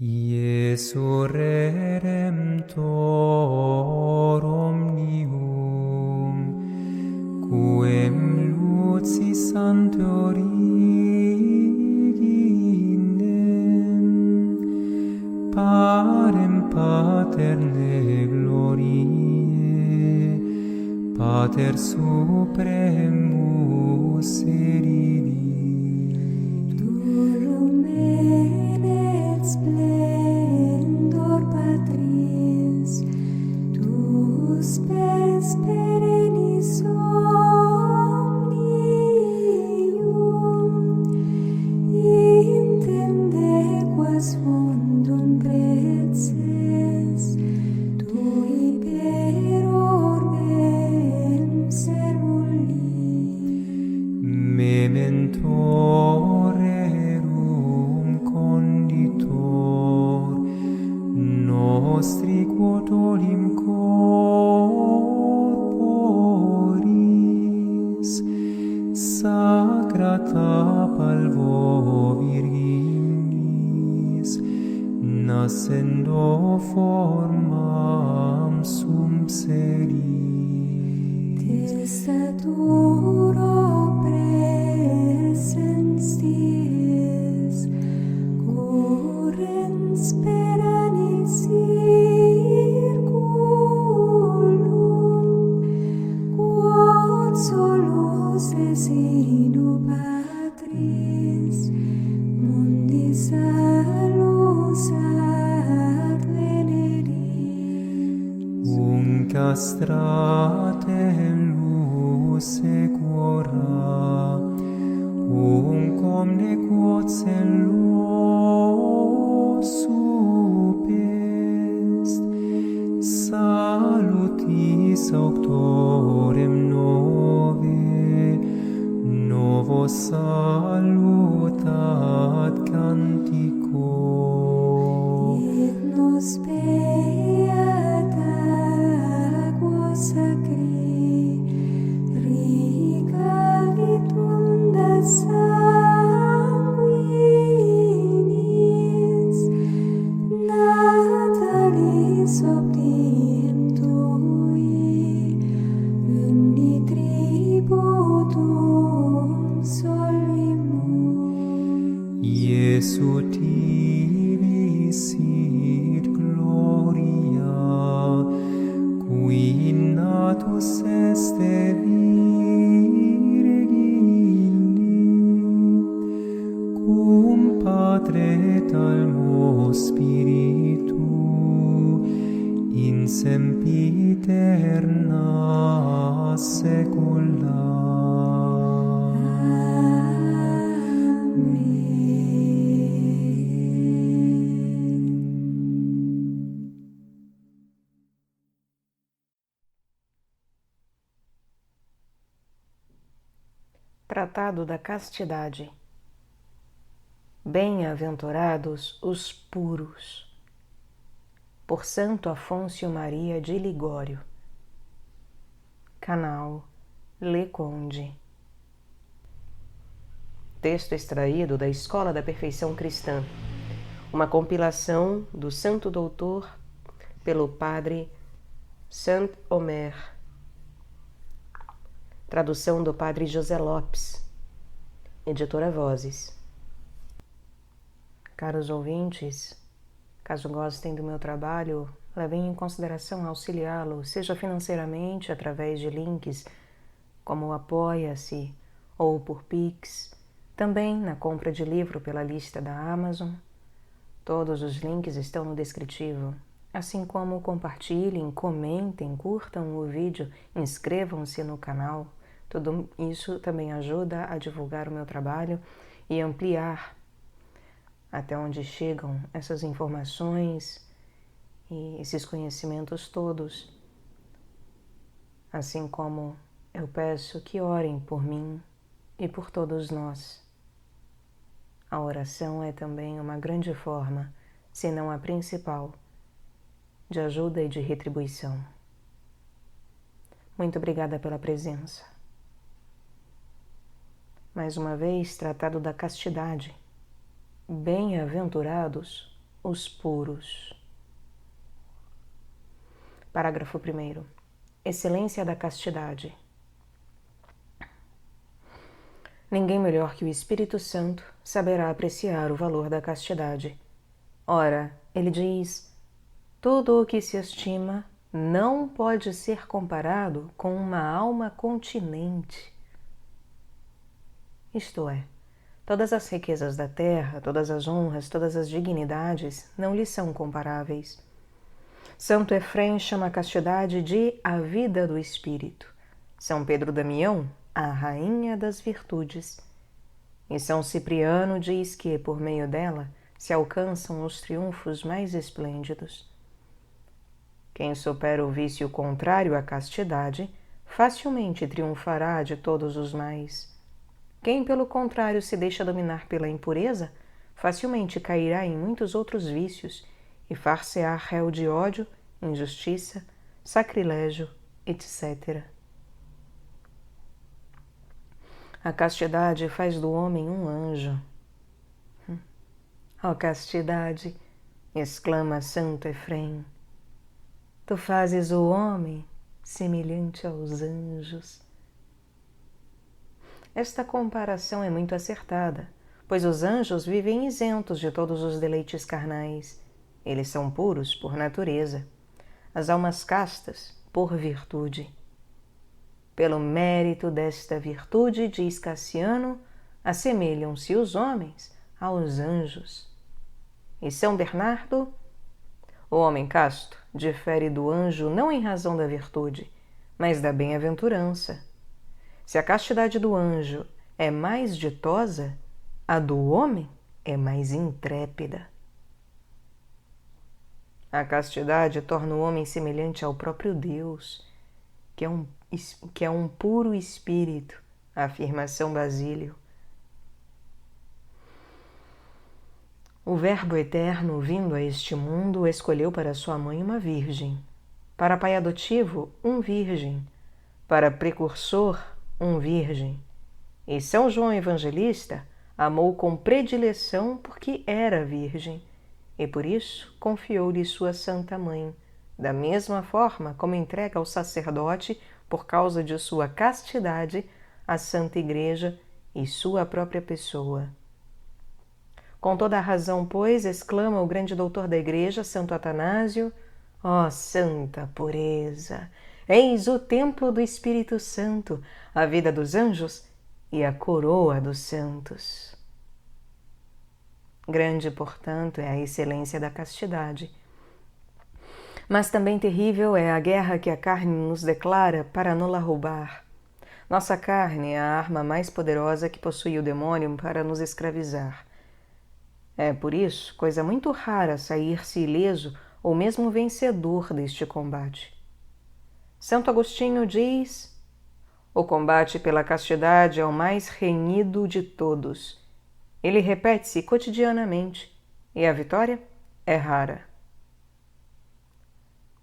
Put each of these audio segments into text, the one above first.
Iesu Redemptor omnium, quem lucis ante originem, parem paterne gloriae, Pater supremus eridi. Splendor Patris, tuus spes perennis omnium, intende quas fundum preces, tui per orbem servuli. Memento rerum conditor, nostri quod olim corporis, sacrata palvo virginis, nascendo formam sumpserit. Testatura presens dies, currens per annis circulum, quod solus desidu Patris, mundi salus advenerit. Castratem luz secura, omne quod celos supest, salutis auctorem novo salutat cantico. Et nos beata aqua sacri, rica vitunda sanguinis, natalis optiem tui, undi tributum solvimus. Iesu tibi sit gloria, qui natus este Virgini, cum Patre et Almo Spiritu, in sempiterna saecula. Tratado da Castidade. Bem-aventurados os puros. Por Santo Afonso Maria de Ligório. Canal Leconde. Texto extraído da Escola da Perfeição Cristã, uma compilação do Santo Doutor pelo Padre Saint-Omer. Tradução do Padre José Lopes. Editora Vozes. Caros ouvintes, caso gostem do meu trabalho, levem em consideração auxiliá-lo, seja financeiramente através de links como o Apoia-se ou por Pix, também na compra de livro pela lista da Amazon. Todos os links estão no descritivo, assim como compartilhem, comentem, curtam o vídeo, inscrevam-se no canal. Tudo isso também ajuda a divulgar o meu trabalho e ampliar até onde chegam essas informações e esses conhecimentos todos. Assim como eu peço que orem por mim e por todos nós. A oração é também uma grande forma, se não a principal, de ajuda e de retribuição. Muito obrigada pela presença. Mais uma vez, tratado da castidade. Bem-aventurados os puros. Parágrafo 1º. Excelência da castidade. Ninguém melhor que o Espírito Santo saberá apreciar o valor da castidade. Ora, ele diz: tudo o que se estima não pode ser comparado com uma alma continente. Isto é, todas as riquezas da terra, todas as honras, todas as dignidades não lhe são comparáveis. Santo Efrém chama a castidade de a vida do Espírito. São Pedro Damião, a rainha das virtudes. E São Cipriano diz que, por meio dela, se alcançam os triunfos mais esplêndidos. Quem supera o vício contrário à castidade, facilmente triunfará de todos os mais. Quem, pelo contrário, se deixa dominar pela impureza, facilmente cairá em muitos outros vícios e far-se-á réu de ódio, injustiça, sacrilégio, etc. A castidade faz do homem um anjo. Ó castidade, exclama Santo Efrém, tu fazes o homem semelhante aos anjos. Esta comparação é muito acertada, pois os anjos vivem isentos de todos os deleites carnais. Eles são puros por natureza, as almas castas por virtude. Pelo mérito desta virtude, diz Cassiano, assemelham-se os homens aos anjos. E São Bernardo: o homem casto difere do anjo não em razão da virtude, mas da bem-aventurança. Se a castidade do anjo é mais ditosa, a do homem é mais intrépida. A castidade torna o homem semelhante ao próprio Deus, que é um puro espírito, afirma São Basílio. O Verbo eterno, vindo a este mundo, escolheu para sua mãe uma virgem, para pai adotivo, um virgem, para precursor, um virgem. E São João Evangelista amou com predileção porque era virgem, e por isso confiou-lhe sua Santa Mãe, da mesma forma como entrega ao sacerdote, por causa de sua castidade, a Santa Igreja e sua própria pessoa. Com toda a razão, pois, exclama o grande doutor da Igreja, Santo Atanásio: ó santa pureza, eis o templo do Espírito Santo, a vida dos anjos e a coroa dos santos. Grande, portanto, é a excelência da castidade. Mas também terrível é a guerra que a carne nos declara para nos roubar. Nossa carne é a arma mais poderosa que possui o demônio para nos escravizar. É, por isso, coisa muito rara sair-se ileso ou mesmo vencedor deste combate. Santo Agostinho diz: o combate pela castidade é o mais renhido de todos. Ele repete-se cotidianamente e a vitória é rara.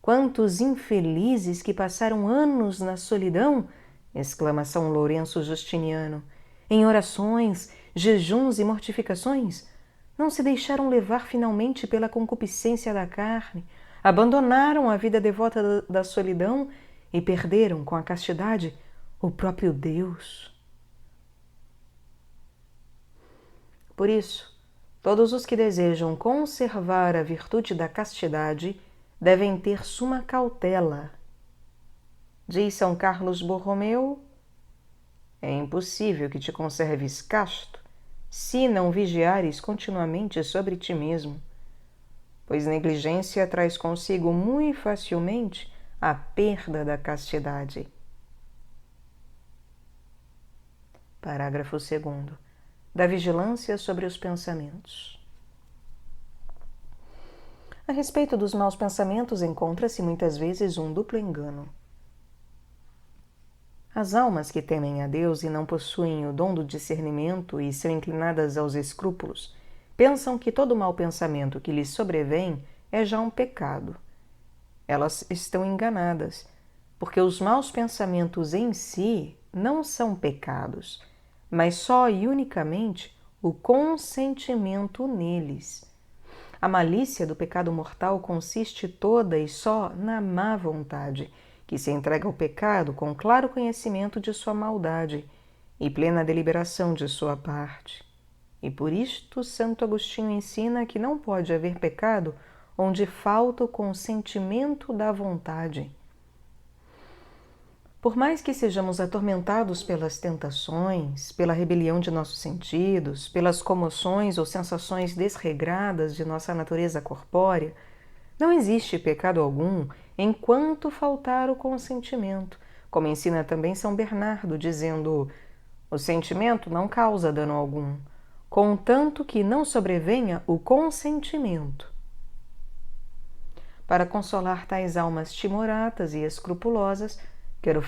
Quantos infelizes que passaram anos na solidão, exclama São Lourenço Justiniano, em orações, jejuns e mortificações, não se deixaram levar finalmente pela concupiscência da carne, abandonaram a vida devota da solidão e perderam com a castidade o próprio Deus. Por isso, todos os que desejam conservar a virtude da castidade devem ter suma cautela. Diz São Carlos Borromeu: é impossível que te conserves casto se não vigiares continuamente sobre ti mesmo, pois negligência traz consigo muito facilmente a perda da castidade. Parágrafo 2º. Da vigilância sobre os pensamentos. A respeito dos maus pensamentos encontra-se muitas vezes um duplo engano. As almas que temem a Deus e não possuem o dom do discernimento e são inclinadas aos escrúpulos, pensam que todo mau pensamento que lhes sobrevém é já um pecado. Elas estão enganadas, porque os maus pensamentos em si não são pecados, mas só e unicamente o consentimento neles. A malícia do pecado mortal consiste toda e só na má vontade, que se entrega ao pecado com claro conhecimento de sua maldade e plena deliberação de sua parte. E por isto Santo Agostinho ensina que não pode haver pecado onde falta o consentimento da vontade. Por mais que sejamos atormentados pelas tentações, pela rebelião de nossos sentidos, pelas comoções ou sensações desregradas de nossa natureza corpórea, não existe pecado algum enquanto faltar o consentimento, como ensina também São Bernardo, dizendo: o sentimento não causa dano algum, contanto que não sobrevenha o consentimento. Para consolar tais almas timoratas e escrupulosas, quero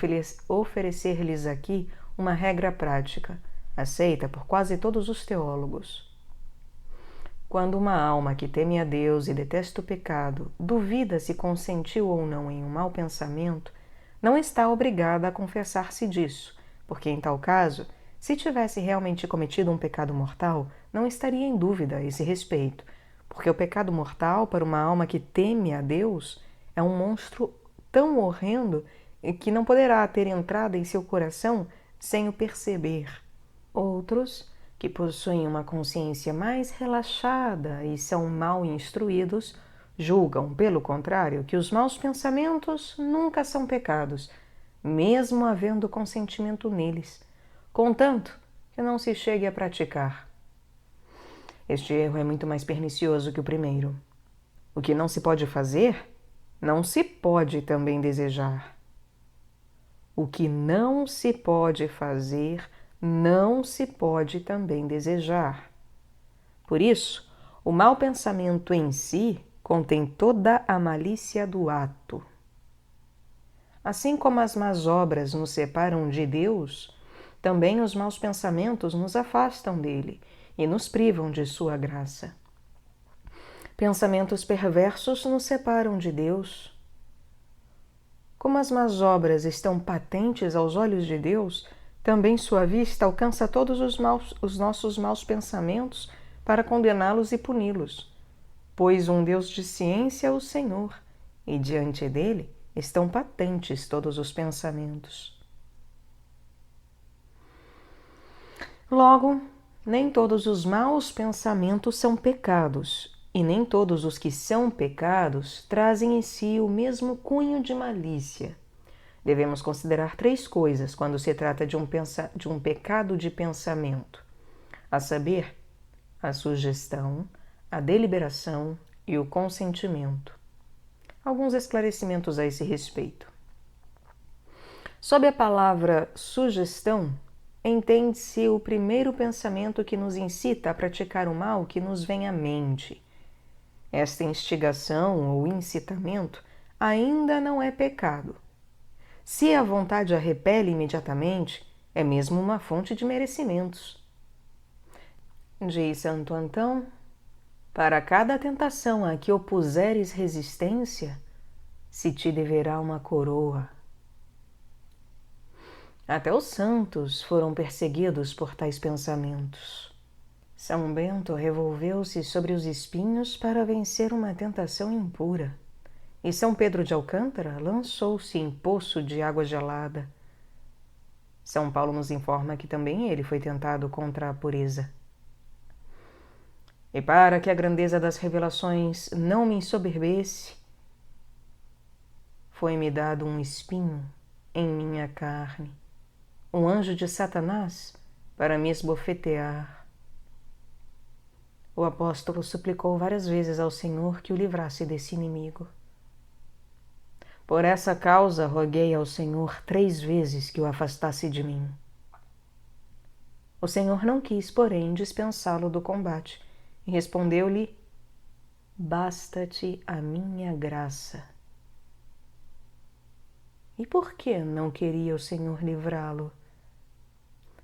oferecer-lhes aqui uma regra prática, aceita por quase todos os teólogos. Quando uma alma que teme a Deus e detesta o pecado duvida se consentiu ou não em um mau pensamento, não está obrigada a confessar-se disso, porque em tal caso, se tivesse realmente cometido um pecado mortal, não estaria em dúvida a esse respeito, porque o pecado mortal para uma alma que teme a Deus é um monstro tão horrendo que não poderá ter entrada em seu coração sem o perceber. Outros, que possuem uma consciência mais relaxada e são mal instruídos, julgam, pelo contrário, que os maus pensamentos nunca são pecados, mesmo havendo consentimento neles, contanto que não se chegue a praticar. Este erro é muito mais pernicioso que o primeiro. O que não se pode fazer, não se pode também desejar. O que não se pode fazer, não se pode também desejar. Por isso, o mau pensamento em si contém toda a malícia do ato. Assim como as más obras nos separam de Deus, também os maus pensamentos nos afastam dele e nos privam de sua graça. Pensamentos perversos nos separam de Deus. Como as más obras estão patentes aos olhos de Deus, também sua vista alcança todos os nossos maus pensamentos para condená-los e puni-los, pois um Deus de ciência é o Senhor, e diante dele estão patentes todos os pensamentos. Logo, nem todos os maus pensamentos são pecados, e nem todos os que são pecados trazem em si o mesmo cunho de malícia. Devemos considerar 3 coisas quando se trata de um pecado de pensamento, a saber, a sugestão, a deliberação e o consentimento. Alguns esclarecimentos a esse respeito. Sob a palavra sugestão, entende-se o primeiro pensamento que nos incita a praticar o mal que nos vem à mente. Esta instigação ou incitamento ainda não é pecado. Se a vontade a repele imediatamente, é mesmo uma fonte de merecimentos. Diz Santo Antão: para cada tentação a que opuseres resistência, se te deverá uma coroa. Até os santos foram perseguidos por tais pensamentos. São Bento revolveu-se sobre os espinhos para vencer uma tentação impura, e São Pedro de Alcântara lançou-se em poço de água gelada. São Paulo nos informa que também ele foi tentado contra a pureza. E para que a grandeza das revelações não me ensoberbece, foi-me dado um espinho em minha carne, um anjo de Satanás para me esbofetear. O apóstolo suplicou várias vezes ao Senhor que o livrasse desse inimigo. Por essa causa roguei ao Senhor 3 vezes que o afastasse de mim. O Senhor não quis, porém, dispensá-lo do combate, e respondeu-lhe: basta-te a minha graça. E por que não queria o Senhor livrá-lo?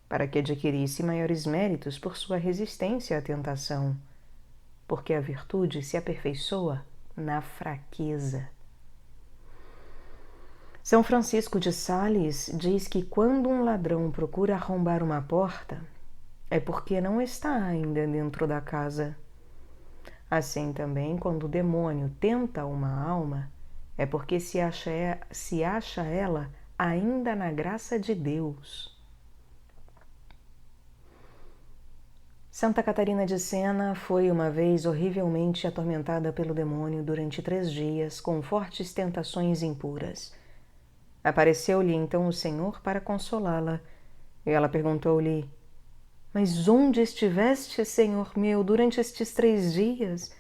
Para que adquirisse maiores méritos por sua resistência à tentação, porque a virtude se aperfeiçoa na fraqueza. São Francisco de Sales diz que quando um ladrão procura arrombar uma porta, é porque não está ainda dentro da casa. Assim também, quando o demônio tenta uma alma, é porque se acha ela ainda na graça de Deus. Santa Catarina de Sena foi uma vez horrivelmente atormentada pelo demônio durante 3 dias com fortes tentações impuras. Apareceu-lhe então o Senhor para consolá-la, e ela perguntou-lhe: "Mas onde estiveste, Senhor meu, durante estes 3 dias?"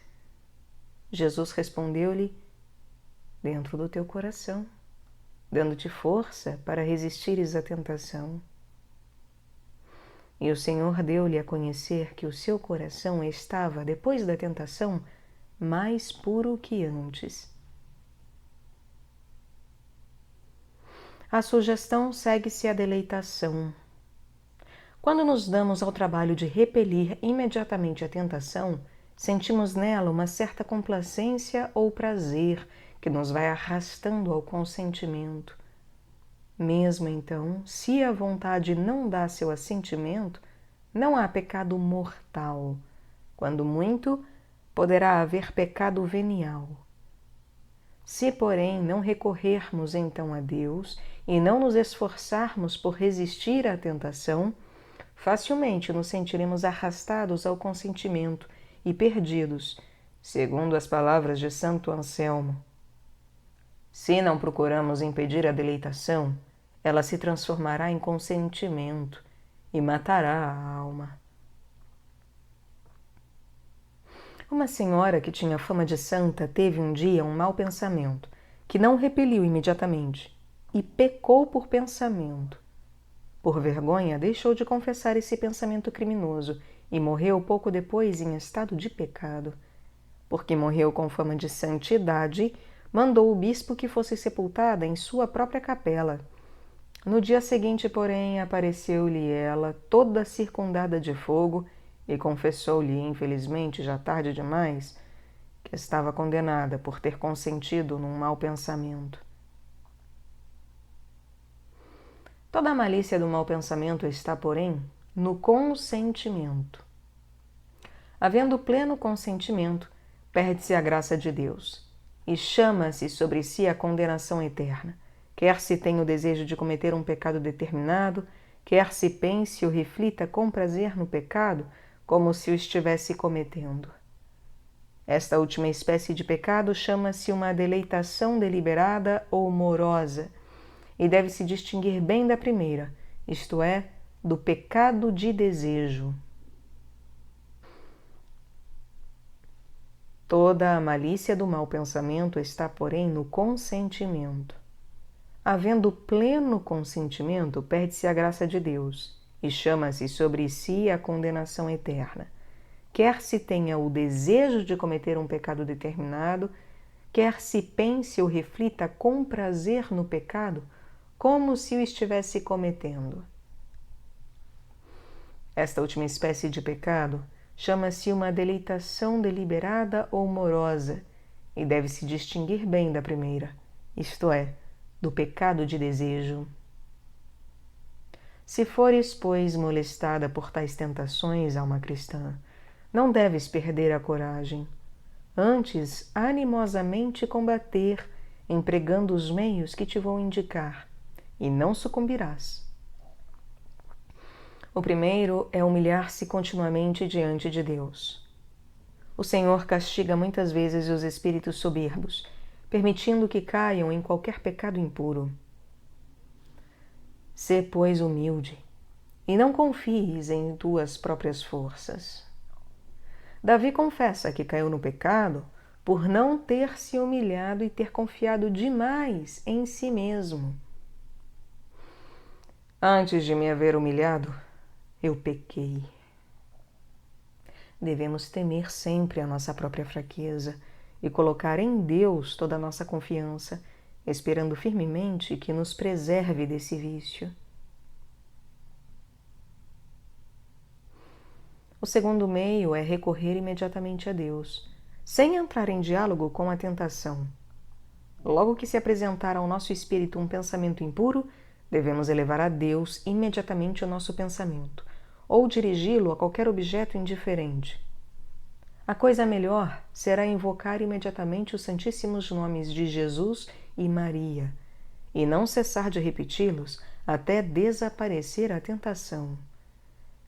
Jesus respondeu-lhe: "Dentro do teu coração, dando-te força para resistires à tentação." E o Senhor deu-lhe a conhecer que o seu coração estava, depois da tentação, mais puro que antes. A sugestão segue-se à deleitação. Quando nos damos ao trabalho de repelir imediatamente a tentação, sentimos nela uma certa complacência ou prazer que nos vai arrastando ao consentimento. Mesmo então, se a vontade não dá seu assentimento, não há pecado mortal. Quando muito, poderá haver pecado venial. Se, porém, não recorrermos então a Deus e não nos esforçarmos por resistir à tentação, facilmente nos sentiremos arrastados ao consentimento e perdidos, segundo as palavras de Santo Anselmo. Se não procuramos impedir a deleitação, ela se transformará em consentimento e matará a alma. Uma senhora que tinha fama de santa teve um dia um mau pensamento, que não repeliu imediatamente, e pecou por pensamento. Por vergonha, deixou de confessar esse pensamento criminoso e morreu pouco depois em estado de pecado. Porque morreu com fama de santidade, mandou o bispo que fosse sepultada em sua própria capela. No dia seguinte, porém, apareceu-lhe ela, toda circundada de fogo, e confessou-lhe, infelizmente, já tarde demais, que estava condenada por ter consentido num mau pensamento. Toda a malícia do mau pensamento está, porém, no consentimento. Havendo pleno consentimento, perde-se a graça de Deus, e chama-se sobre si a condenação eterna, quer se tenha o desejo de cometer um pecado determinado, quer se pense ou reflita com prazer no pecado, como se o estivesse cometendo. Esta última espécie de pecado chama-se uma deleitação deliberada ou morosa, e deve se distinguir bem da primeira, isto é, do pecado de desejo. Toda a malícia do mau pensamento está, porém, no consentimento. Havendo pleno consentimento, perde-se a graça de Deus e chama-se sobre si a condenação eterna. Quer se tenha o desejo de cometer um pecado determinado, quer se pense ou reflita com prazer no pecado, como se o estivesse cometendo. Esta última espécie de pecado chama-se uma deleitação deliberada ou morosa e deve se distinguir bem da primeira, isto é, do pecado de desejo. Se fores, pois, molestada por tais tentações, alma cristã, não deves perder a coragem. Antes, animosamente combater, empregando os meios que te vou indicar, e não sucumbirás. O primeiro é humilhar-se continuamente diante de Deus. O Senhor castiga muitas vezes os espíritos soberbos, permitindo que caiam em qualquer pecado impuro. Sê, pois, humilde, e não confies em tuas próprias forças. Davi confessa que caiu no pecado por não ter se humilhado e ter confiado demais em si mesmo. Antes de me haver humilhado, eu pequei. Devemos temer sempre a nossa própria fraqueza e colocar em Deus toda a nossa confiança, esperando firmemente que nos preserve desse vício. O segundo meio é recorrer imediatamente a Deus, sem entrar em diálogo com a tentação. Logo que se apresentar ao nosso espírito um pensamento impuro, devemos elevar a Deus imediatamente o nosso pensamento, ou dirigi-lo a qualquer objeto indiferente. A coisa melhor será invocar imediatamente os santíssimos nomes de Jesus e Maria, e não cessar de repeti-los até desaparecer a tentação.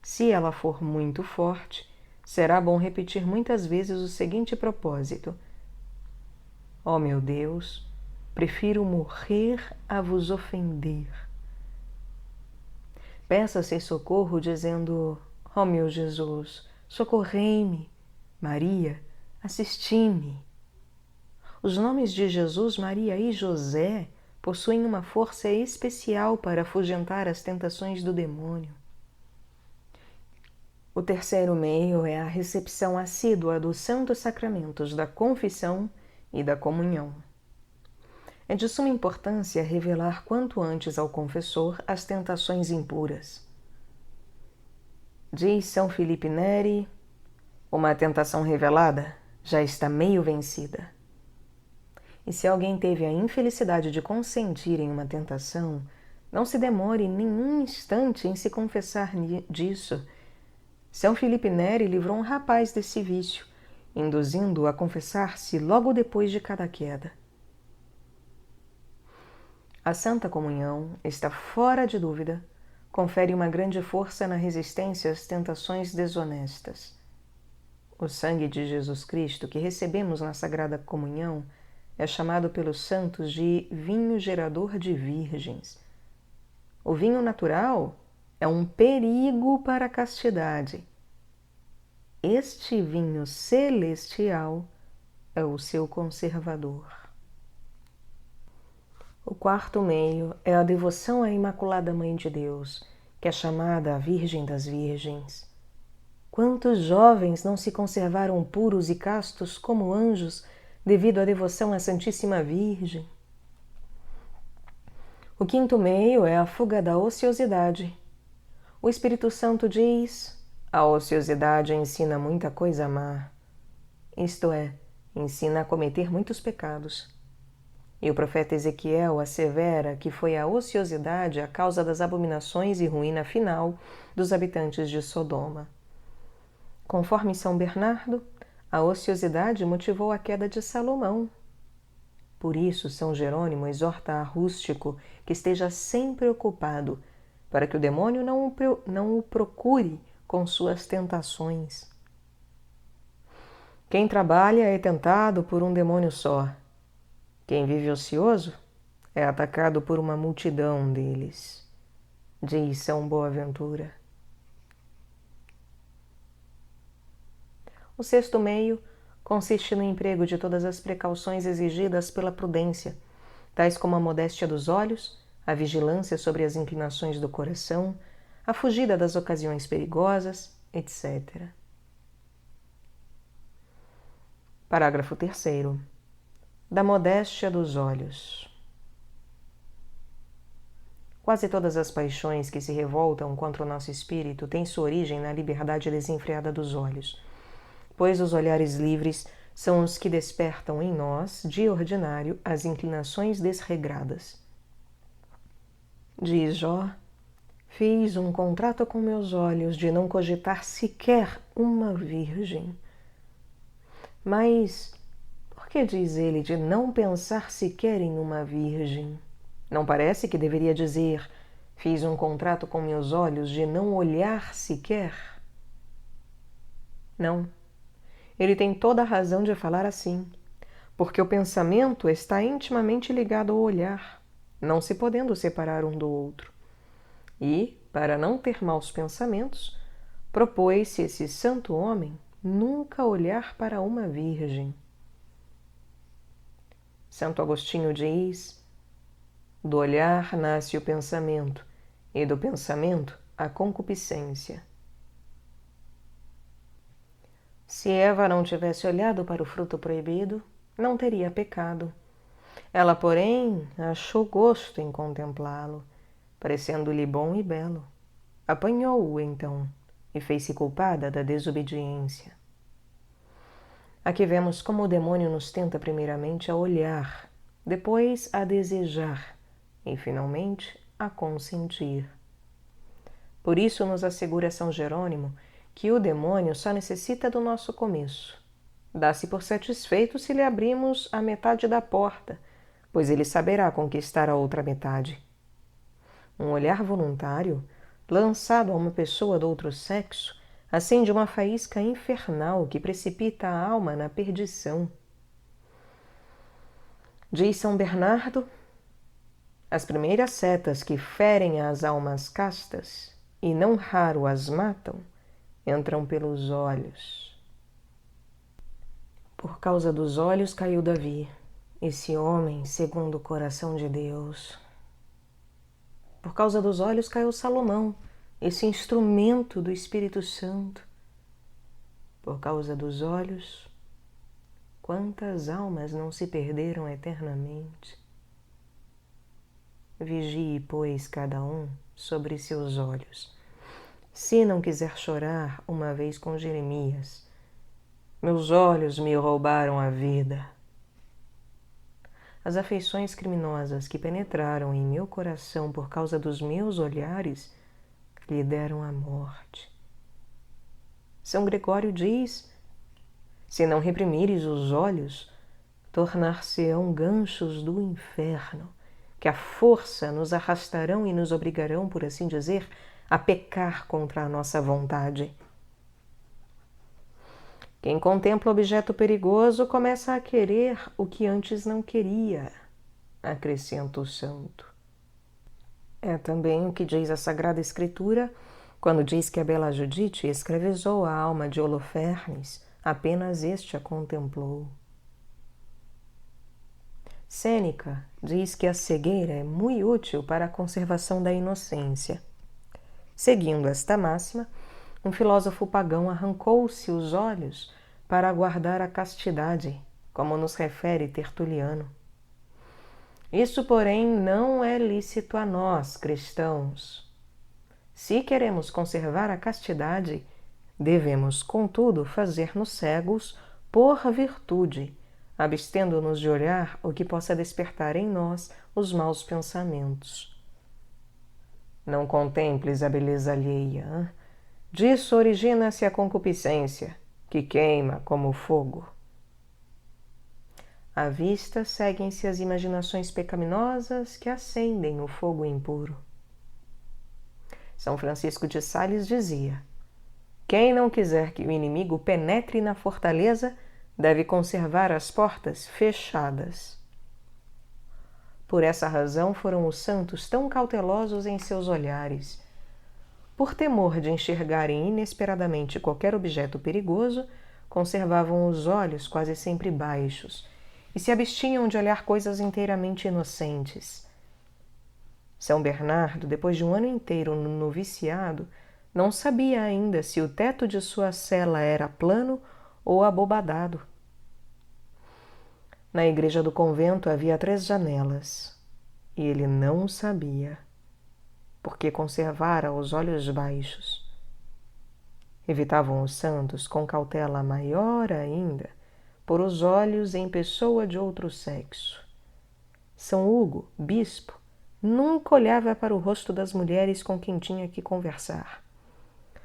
Se ela for muito forte, será bom repetir muitas vezes o seguinte propósito: ó meu Deus, prefiro morrer a vos ofender. Peça-se socorro dizendo: ó meu Jesus, socorrei-me. Maria, assisti-me. Os nomes de Jesus, Maria e José possuem uma força especial para afugentar as tentações do demônio. O terceiro meio é a recepção assídua dos santos sacramentos da confissão e da comunhão. É de suma importância revelar quanto antes ao confessor as tentações impuras. Diz São Felipe Neri: uma tentação revelada já está meio vencida. E se alguém teve a infelicidade de consentir em uma tentação, não se demore nenhum instante em se confessar disso. São Felipe Neri livrou um rapaz desse vício, induzindo-o a confessar-se logo depois de cada queda. A Santa Comunhão, está fora de dúvida, confere uma grande força na resistência às tentações desonestas. O sangue de Jesus Cristo que recebemos na Sagrada Comunhão é chamado pelos santos de vinho gerador de virgens. O vinho natural é um perigo para a castidade. Este vinho celestial é o seu conservador. O quarto meio é a devoção à Imaculada Mãe de Deus, que é chamada a Virgem das Virgens. Quantos jovens não se conservaram puros e castos como anjos devido à devoção à Santíssima Virgem? O quinto meio é a fuga da ociosidade. O Espírito Santo diz: a ociosidade ensina muita coisa má. Isto é, ensina a cometer muitos pecados. E o profeta Ezequiel assevera que foi a ociosidade a causa das abominações e ruína final dos habitantes de Sodoma. Conforme São Bernardo, a ociosidade motivou a queda de Salomão. Por isso, São Jerônimo exorta a rústico que esteja sempre ocupado, para que o demônio não o procure com suas tentações. Quem trabalha é tentado por um demônio só. Quem vive ocioso é atacado por uma multidão deles, diz São Boaventura. O sexto meio consiste no emprego de todas as precauções exigidas pela prudência, tais como a modéstia dos olhos, a vigilância sobre as inclinações do coração, a fugida das ocasiões perigosas, etc. Parágrafo 3º. Da modéstia dos olhos. Quase todas as paixões que se revoltam contra o nosso espírito têm sua origem na liberdade desenfreada dos olhos, pois os olhares livres são os que despertam em nós, de ordinário, as inclinações desregradas. Diz Jó: fiz um contrato com meus olhos de não cogitar sequer uma virgem. Mas por que diz ele de não pensar sequer em uma virgem? Não parece que deveria dizer: fiz um contrato com meus olhos de não olhar sequer? Não. Ele tem toda a razão de falar assim, porque o pensamento está intimamente ligado ao olhar, não se podendo separar um do outro. E, para não ter maus pensamentos, propôs-se esse santo homem nunca olhar para uma virgem. Santo Agostinho diz: do olhar nasce o pensamento, e do pensamento a concupiscência. Se Eva não tivesse olhado para o fruto proibido, não teria pecado. Ela, porém, achou gosto em contemplá-lo, parecendo-lhe bom e belo. Apanhou-o, então, e fez-se culpada da desobediência. Aqui vemos como o demônio nos tenta primeiramente a olhar, depois a desejar e, finalmente, a consentir. Por isso nos assegura São Jerônimo que o demônio só necessita do nosso começo, Dá-se por satisfeito se lhe abrimos a metade da porta, pois ele saberá conquistar a outra metade. Um olhar voluntário, lançado a uma pessoa do outro sexo, acende uma faísca infernal que precipita a alma na perdição. Diz São Bernardo: as primeiras setas que ferem as almas castas, e não raro as matam, entram pelos olhos. Por causa dos olhos caiu Davi, esse homem segundo o coração de Deus. Por causa dos olhos caiu Salomão, esse instrumento do Espírito Santo. Por causa dos olhos, quantas almas não se perderam eternamente? Vigie, pois, cada um sobre seus olhos. Se não quiser chorar, uma vez com Jeremias: meus olhos me roubaram a vida. As afeições criminosas que penetraram em meu coração por causa dos meus olhares lhe deram a morte. São Gregório diz: se não reprimires os olhos, tornar-se-ão ganchos do inferno, que à força nos arrastarão e nos obrigarão, por assim dizer, a pecar contra a nossa vontade. Quem contempla o objeto perigoso começa a querer o que antes não queria, acrescenta o santo. É também o que diz a Sagrada Escritura quando diz que a bela Judite escravizou a alma de Holofernes, apenas este a contemplou. Sêneca diz que a cegueira é muito útil para a conservação da inocência. Seguindo esta máxima, um filósofo pagão arrancou-se os olhos para guardar a castidade, como nos refere Tertuliano. Isso, porém, não é lícito a nós, cristãos. Se queremos conservar a castidade, devemos, contudo, fazer-nos cegos por virtude, abstendo-nos de olhar o que possa despertar em nós os maus pensamentos. Não contemples a beleza alheia. Disso origina-se a concupiscência, que queima como fogo. À vista seguem-se as imaginações pecaminosas que acendem o fogo impuro. São Francisco de Sales dizia: quem não quiser que o inimigo penetre na fortaleza, deve conservar as portas fechadas. Por essa razão foram os santos tão cautelosos em seus olhares. Por temor de enxergarem inesperadamente qualquer objeto perigoso, conservavam os olhos quase sempre baixos e se abstinham de olhar coisas inteiramente inocentes. São Bernardo, depois de um ano inteiro no noviciado, não sabia ainda se o teto de sua cela era plano ou abobadado. Na igreja do convento havia 3 janelas, e ele não sabia, porque conservara os olhos baixos. Evitavam os santos, com cautela maior ainda, pôr os olhos em pessoa de outro sexo. São Hugo, bispo, nunca olhava para o rosto das mulheres com quem tinha que conversar.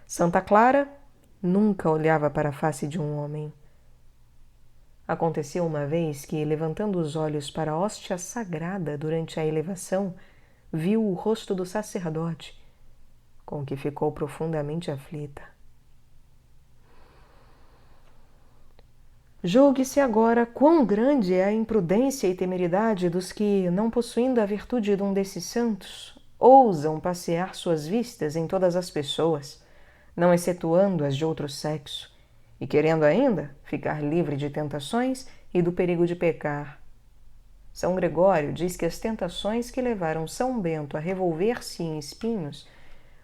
Santa Clara nunca olhava para a face de um homem. Aconteceu uma vez que, levantando os olhos para a hóstia sagrada durante a elevação, viu o rosto do sacerdote, com que ficou profundamente aflita. Julgue-se agora quão grande é a imprudência e temeridade dos que, não possuindo a virtude de um desses santos, ousam passear suas vistas em todas as pessoas, não excetuando as de outro sexo, e querendo ainda ficar livre de tentações e do perigo de pecar. São Gregório diz que as tentações que levaram São Bento a revolver-se em espinhos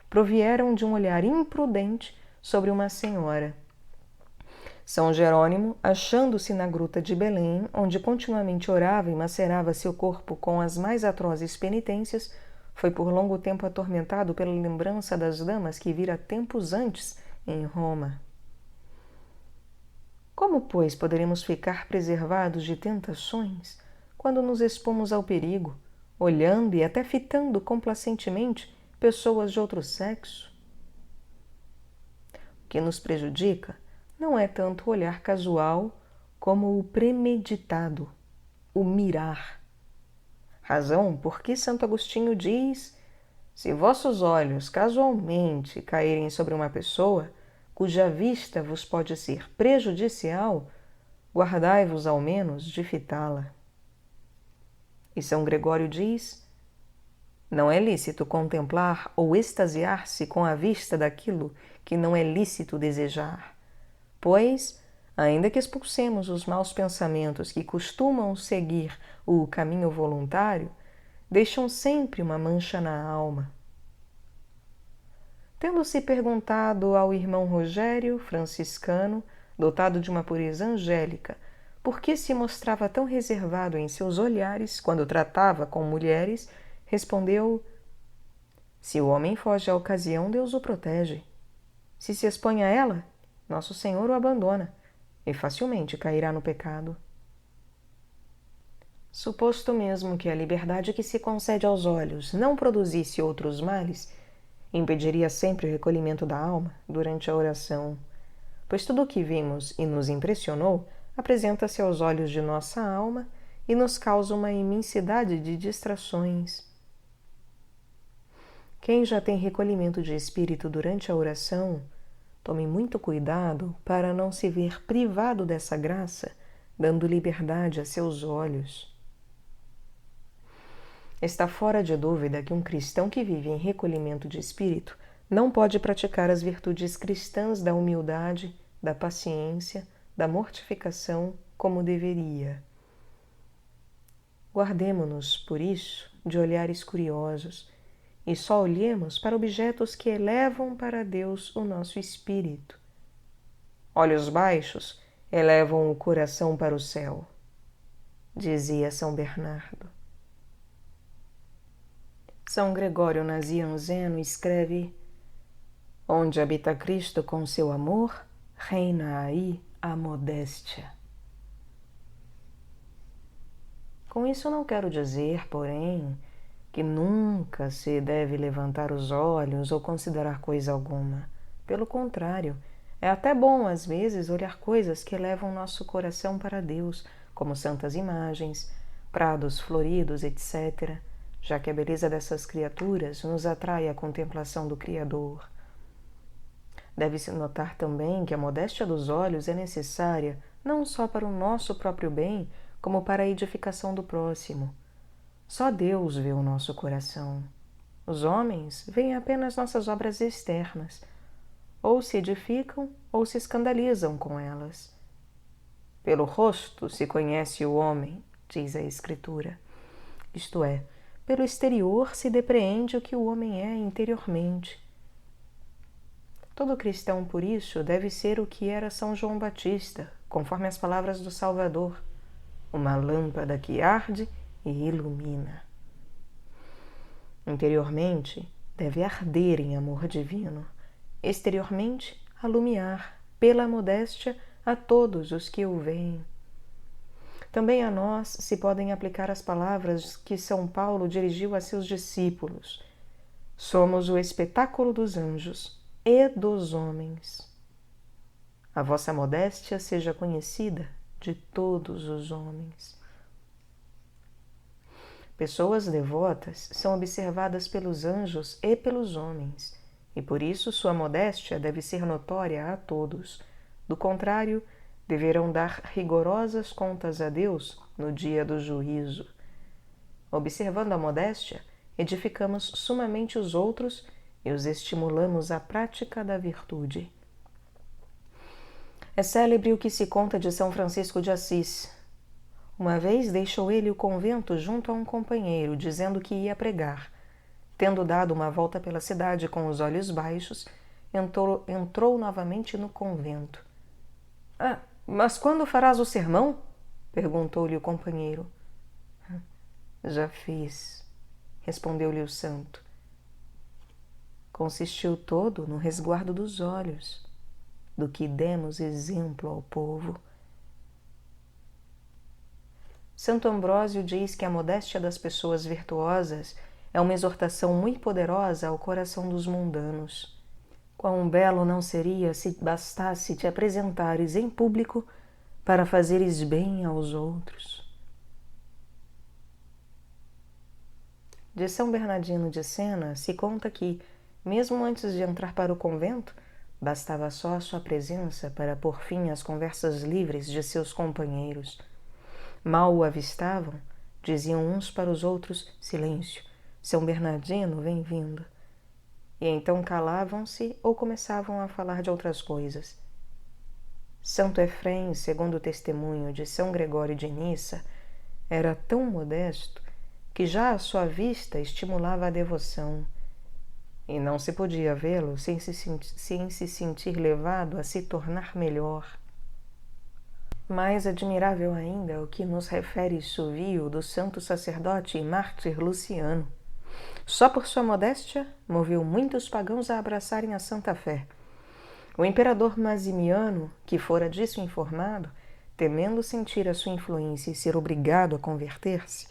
provieram de um olhar imprudente sobre uma senhora. São Jerônimo, achando-se na gruta de Belém, onde continuamente orava e macerava seu corpo com as mais atrozes penitências, foi por longo tempo atormentado pela lembrança das damas que vira tempos antes em Roma. Como, pois, poderemos ficar preservados de tentações quando nos expomos ao perigo, olhando e até fitando complacentemente pessoas de outro sexo? O que nos prejudica não é tanto o olhar casual como o premeditado, o mirar. Razão por que Santo Agostinho diz: se vossos olhos casualmente caírem sobre uma pessoa, cuja vista vos pode ser prejudicial, guardai-vos ao menos de fitá-la. E São Gregório diz: não é lícito contemplar ou extasiar-se com a vista daquilo que não é lícito desejar, pois, ainda que expulsemos os maus pensamentos que costumam seguir o caminho voluntário, deixam sempre uma mancha na alma. Tendo-se perguntado ao irmão Rogério, franciscano, dotado de uma pureza angélica, por que se mostrava tão reservado em seus olhares quando tratava com mulheres, respondeu: se o homem foge à ocasião, Deus o protege. Se se expõe a ela, Nosso Senhor o abandona e facilmente cairá no pecado. Suposto mesmo que a liberdade que se concede aos olhos não produzisse outros males, impediria sempre o recolhimento da alma durante a oração, pois tudo o que vimos e nos impressionou apresenta-se aos olhos de nossa alma e nos causa uma imensidade de distrações. Quem já tem recolhimento de espírito durante a oração, tome muito cuidado para não se ver privado dessa graça, dando liberdade a seus olhos. Está fora de dúvida que um cristão que vive em recolhimento de espírito não pode praticar as virtudes cristãs da humildade, da paciência, da mortificação como deveria. Guardemo-nos, por isso, de olhares curiosos e só olhemos para objetos que elevam para Deus o nosso espírito. Olhos baixos elevam o coração para o céu, dizia São Bernardo. São Gregório Nazianzeno escreve: onde habita Cristo com seu amor, reina aí a modéstia. Com isso não quero dizer, porém, que nunca se deve levantar os olhos ou considerar coisa alguma. Pelo contrário, é até bom, às vezes, olhar coisas que levam nosso coração para Deus, como santas imagens, prados floridos, etc., já que a beleza dessas criaturas nos atrai à contemplação do Criador. Deve-se notar também que a modéstia dos olhos é necessária não só para o nosso próprio bem, como para a edificação do próximo. Só Deus vê o nosso coração. Os homens veem apenas nossas obras externas, ou se edificam ou se escandalizam com elas. Pelo rosto se conhece o homem, diz a Escritura. Isto é, pelo exterior se depreende o que o homem é interiormente. Todo cristão, por isso, deve ser o que era São João Batista, conforme as palavras do Salvador: uma lâmpada que arde e ilumina. Interiormente, deve arder em amor divino, exteriormente, alumiar, pela modéstia, a todos os que o veem. Também a nós se podem aplicar as palavras que São Paulo dirigiu a seus discípulos: somos o espetáculo dos anjos e dos homens. A vossa modéstia seja conhecida de todos os homens. Pessoas devotas são observadas pelos anjos e pelos homens, e por isso sua modéstia deve ser notória a todos. Do contrário, deverão dar rigorosas contas a Deus no dia do juízo. Observando a modéstia, edificamos sumamente os outros e os estimulamos à prática da virtude. É célebre o que se conta de São Francisco de Assis. Uma vez deixou ele o convento junto a um companheiro, dizendo que ia pregar. Tendo dado uma volta pela cidade com os olhos baixos, entrou novamente no convento. Mas quando farás o sermão? Perguntou-lhe o companheiro. Já fiz, respondeu-lhe o santo. Consistiu todo no resguardo dos olhos, do que demos exemplo ao povo. Santo Ambrósio diz que a modéstia das pessoas virtuosas é uma exortação muito poderosa ao coração dos mundanos. Quão belo não seria se bastasse te apresentares em público para fazeres bem aos outros. De São Bernardino de Sena se conta que, mesmo antes de entrar para o convento, bastava só a sua presença para pôr fim às conversas livres de seus companheiros. Mal o avistavam, diziam uns para os outros: silêncio, São Bernardino vem vindo. E então calavam-se ou começavam a falar de outras coisas. Santo Efrém, segundo o testemunho de São Gregório de Nissa, era tão modesto que já a sua vista estimulava a devoção, e não se podia vê-lo sem se sentir levado a se tornar melhor. Mais admirável ainda é o que nos refere Suvio do santo sacerdote e mártir Luciano. Só por sua modéstia, moveu muitos pagãos a abraçarem a santa fé. O imperador Masimiano, que fora disso informado, temendo sentir a sua influência e ser obrigado a converter-se,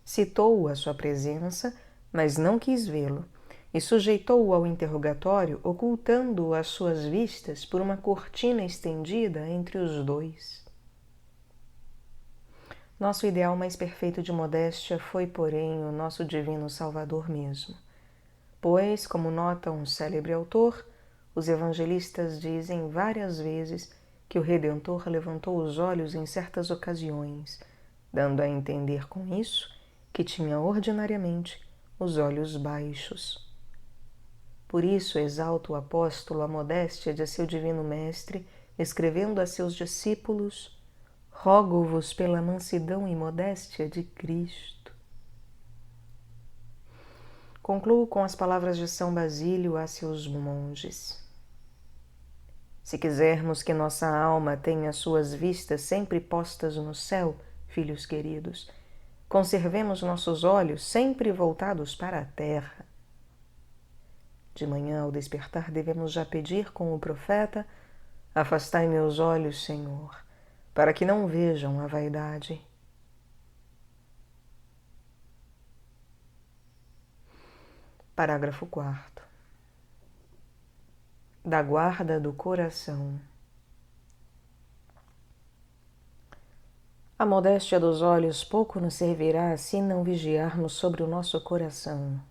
citou-o à sua presença, mas não quis vê-lo, e sujeitou-o ao interrogatório, ocultando-o às suas vistas por uma cortina estendida entre os dois. Nosso ideal mais perfeito de modéstia foi, porém, o nosso divino Salvador mesmo. Pois, como nota um célebre autor, os evangelistas dizem várias vezes que o Redentor levantou os olhos em certas ocasiões, dando a entender com isso que tinha ordinariamente os olhos baixos. Por isso exalta o apóstolo a modéstia de seu divino mestre, escrevendo a seus discípulos: rogo-vos pela mansidão e modéstia de Cristo. Concluo com as palavras de São Basílio a seus monges. Se quisermos que nossa alma tenha suas vistas sempre postas no céu, filhos queridos, conservemos nossos olhos sempre voltados para a terra. De manhã, ao despertar, devemos já pedir com o profeta: afastai meus olhos, Senhor, para que não vejam a vaidade. Parágrafo 4º. Da guarda do coração. A modéstia dos olhos pouco nos servirá se não vigiarmos sobre o nosso coração.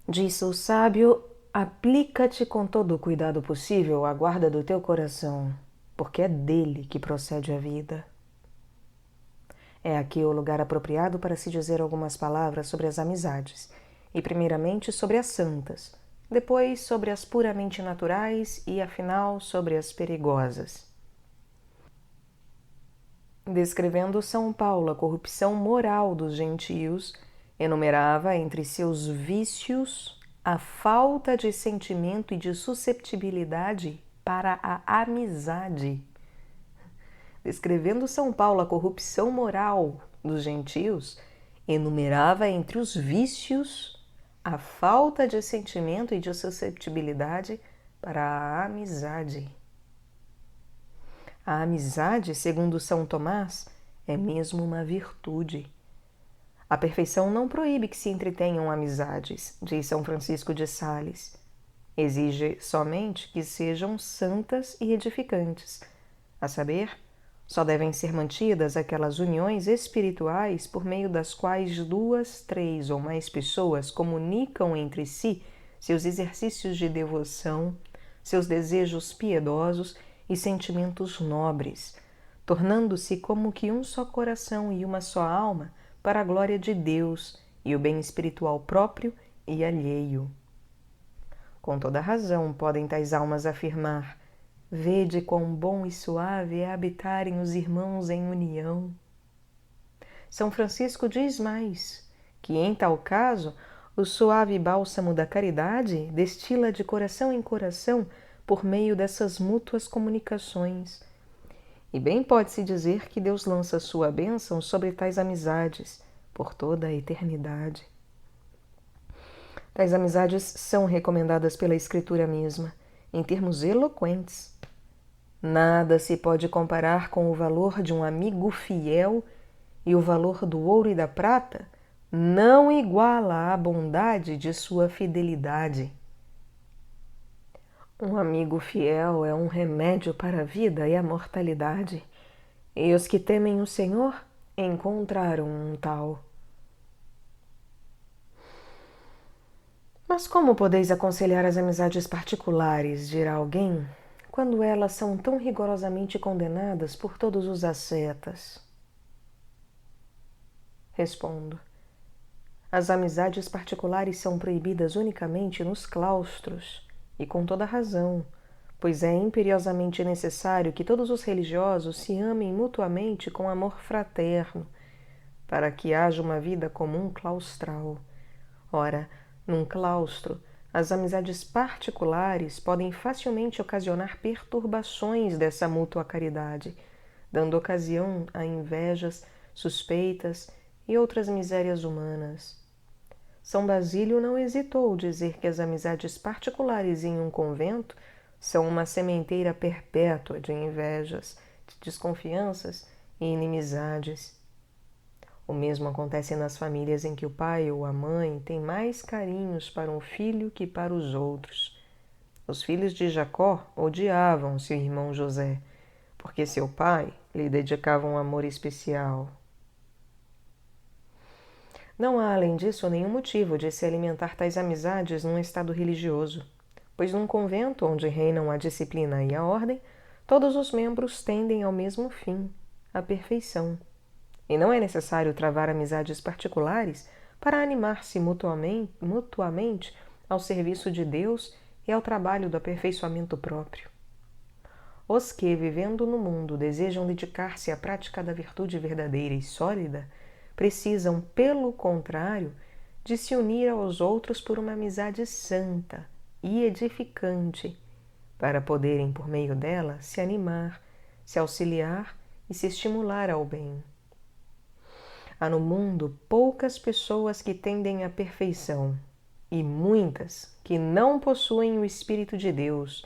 Disse o sábio: aplica-te com todo o cuidado possível à guarda do teu coração, porque é dele que procede a vida. É aqui o lugar apropriado para se dizer algumas palavras sobre as amizades, e primeiramente sobre as santas, depois sobre as puramente naturais e, afinal, sobre as perigosas. Descrevendo São Paulo a corrupção moral dos gentios, enumerava entre seus vícios a falta de sentimento e de susceptibilidade para a amizade. Descrevendo São Paulo a corrupção moral dos gentios, enumerava entre os vícios a falta de sentimento e de susceptibilidade para a amizade. A amizade, segundo São Tomás, é mesmo uma virtude. A perfeição não proíbe que se entretenham amizades, diz São Francisco de Sales. Exige somente que sejam santas e edificantes, a saber, só devem ser mantidas aquelas uniões espirituais por meio das quais 2, 3 ou mais pessoas comunicam entre si seus exercícios de devoção, seus desejos piedosos e sentimentos nobres, tornando-se como que um só coração e uma só alma para a glória de Deus e o bem espiritual próprio e alheio. Com toda razão podem tais almas afirmar: vede quão bom e suave é habitarem os irmãos em união. São Francisco diz mais, que em tal caso o suave bálsamo da caridade destila de coração em coração por meio dessas mútuas comunicações. E bem pode-se dizer que Deus lança sua bênção sobre tais amizades por toda a eternidade. Tais amizades são recomendadas pela Escritura mesma, em termos eloquentes. Nada se pode comparar com o valor de um amigo fiel, e o valor do ouro e da prata não iguala a bondade de sua fidelidade. Um amigo fiel é um remédio para a vida e a mortalidade, e os que temem o Senhor encontraram um tal. Mas como podeis aconselhar as amizades particulares, dirá alguém, quando elas são tão rigorosamente condenadas por todos os ascetas? Respondo. As amizades particulares são proibidas unicamente nos claustros, e com toda razão, pois é imperiosamente necessário que todos os religiosos se amem mutuamente com amor fraterno, para que haja uma vida comum claustral. Ora, num claustro, as amizades particulares podem facilmente ocasionar perturbações dessa mútua caridade, dando ocasião a invejas, suspeitas e outras misérias humanas. São Basílio não hesitou dizer que as amizades particulares em um convento são uma sementeira perpétua de invejas, de desconfianças e inimizades. O mesmo acontece nas famílias em que o pai ou a mãe têm mais carinhos para um filho que para os outros. Os filhos de Jacó odiavam seu irmão José, porque seu pai lhe dedicava um amor especial. Não há, além disso, nenhum motivo de se alimentar tais amizades num estado religioso, pois num convento onde reinam a disciplina e a ordem, todos os membros tendem ao mesmo fim, a perfeição. E não é necessário travar amizades particulares para animar-se mutuamente ao serviço de Deus e ao trabalho do aperfeiçoamento próprio. Os que, vivendo no mundo, desejam dedicar-se à prática da virtude verdadeira e sólida, precisam, pelo contrário, de se unir aos outros por uma amizade santa e edificante, para poderem, por meio dela, se animar, se auxiliar e se estimular ao bem. Há no mundo poucas pessoas que tendem à perfeição e muitas que não possuem o Espírito de Deus,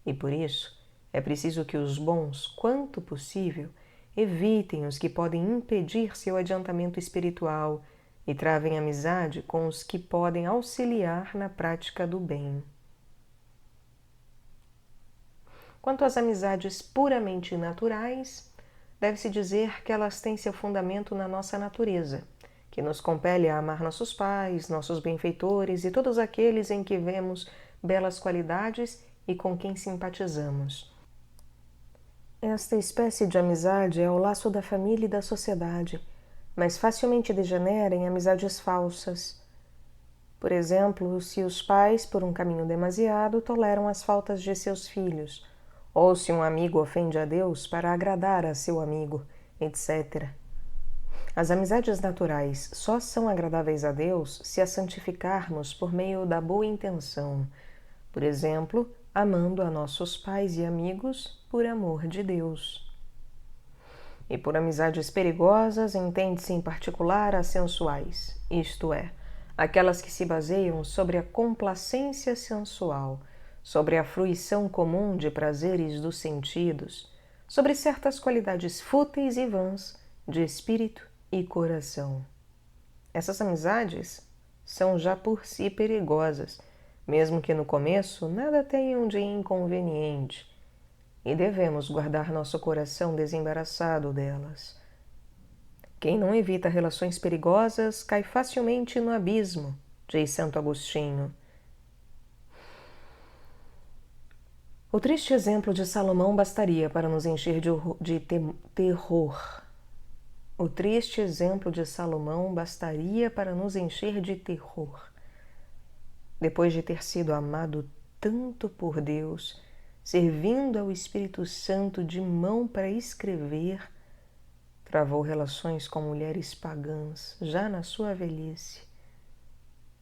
e por isso é preciso que os bons, quanto possível, evitem os que podem impedir seu adiantamento espiritual e travem amizade com os que podem auxiliar na prática do bem. Quanto às amizades puramente naturais, deve-se dizer que elas têm seu fundamento na nossa natureza, que nos compele a amar nossos pais, nossos benfeitores e todos aqueles em que vemos belas qualidades e com quem simpatizamos. Esta espécie de amizade é o laço da família e da sociedade, mas facilmente degenera em amizades falsas. Por exemplo, se os pais, por um caminho demasiado, toleram as faltas de seus filhos, ou se um amigo ofende a Deus para agradar a seu amigo, etc. As amizades naturais só são agradáveis a Deus se as santificarmos por meio da boa intenção, por exemplo, amando a nossos pais e amigos por amor de Deus. E por amizades perigosas entende-se em particular as sensuais, isto é, aquelas que se baseiam sobre a complacência sensual, sobre a fruição comum de prazeres dos sentidos, sobre certas qualidades fúteis e vãs de espírito e coração. Essas amizades são já por si perigosas, mesmo que no começo nada tenham de inconveniente, e devemos guardar nosso coração desembaraçado delas. Quem não evita relações perigosas cai facilmente no abismo, diz Santo Agostinho. O triste exemplo de Salomão bastaria para nos encher de terror. O triste exemplo de Salomão bastaria para nos encher de terror. Depois de ter sido amado tanto por Deus, servindo ao Espírito Santo de mão para escrever, travou relações com mulheres pagãs já na sua velhice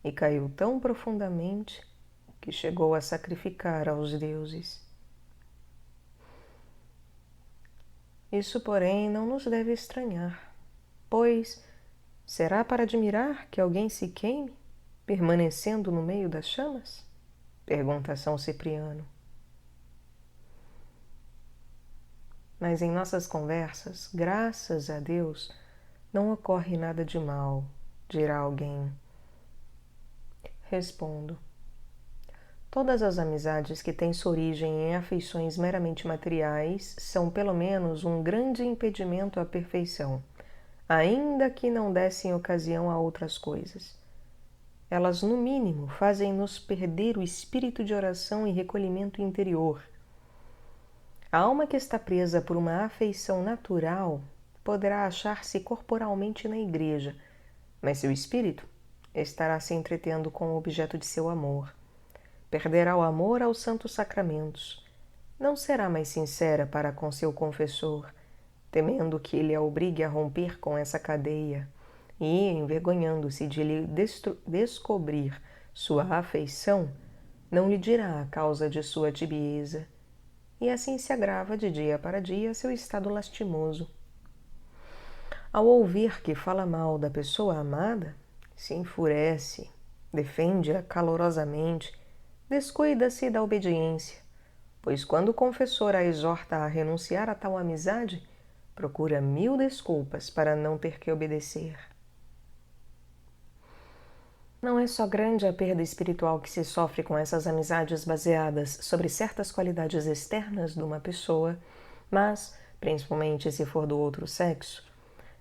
e caiu tão profundamente que chegou a sacrificar aos deuses. Isso, porém, não nos deve estranhar, pois será para admirar que alguém se queime, permanecendo no meio das chamas? Pergunta São Cipriano. Mas em nossas conversas, graças a Deus, não ocorre nada de mal, dirá alguém. Respondo. Todas as amizades que têm sua origem em afeições meramente materiais são pelo menos um grande impedimento à perfeição, ainda que não dessem ocasião a outras coisas. Elas, no mínimo, fazem-nos perder o espírito de oração e recolhimento interior. A alma que está presa por uma afeição natural poderá achar-se corporalmente na igreja, mas seu espírito estará se entretendo com o objeto de seu amor. Perderá o amor aos santos sacramentos. Não será mais sincera para com seu confessor, temendo que ele a obrigue a romper com essa cadeia, e, envergonhando-se de lhe descobrir sua afeição, não lhe dirá a causa de sua tibieza, e assim se agrava de dia para dia seu estado lastimoso. Ao ouvir que fala mal da pessoa amada, se enfurece, defende-a calorosamente, descuida-se da obediência, pois quando o confessor a exorta a renunciar a tal amizade, procura 1000 desculpas para não ter que obedecer. Não é só grande a perda espiritual que se sofre com essas amizades baseadas sobre certas qualidades externas de uma pessoa, mas, principalmente se for do outro sexo,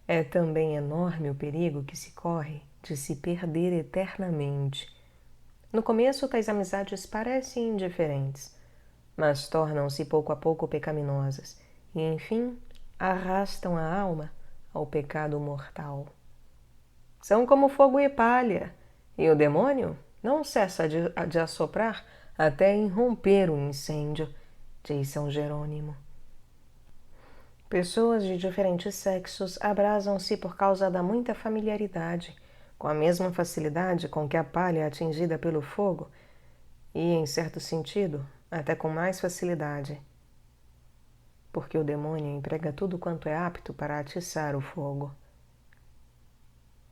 é também enorme o perigo que se corre de se perder eternamente. No começo, tais amizades parecem indiferentes, mas tornam-se pouco a pouco pecaminosas e, enfim, arrastam a alma ao pecado mortal. São como fogo e palha, e o demônio não cessa de assoprar até irromper o incêndio, diz São Jerônimo. Pessoas de diferentes sexos abrasam-se por causa da muita familiaridade, com a mesma facilidade com que a palha é atingida pelo fogo e, em certo sentido, até com mais facilidade, porque o demônio emprega tudo quanto é apto para atiçar o fogo.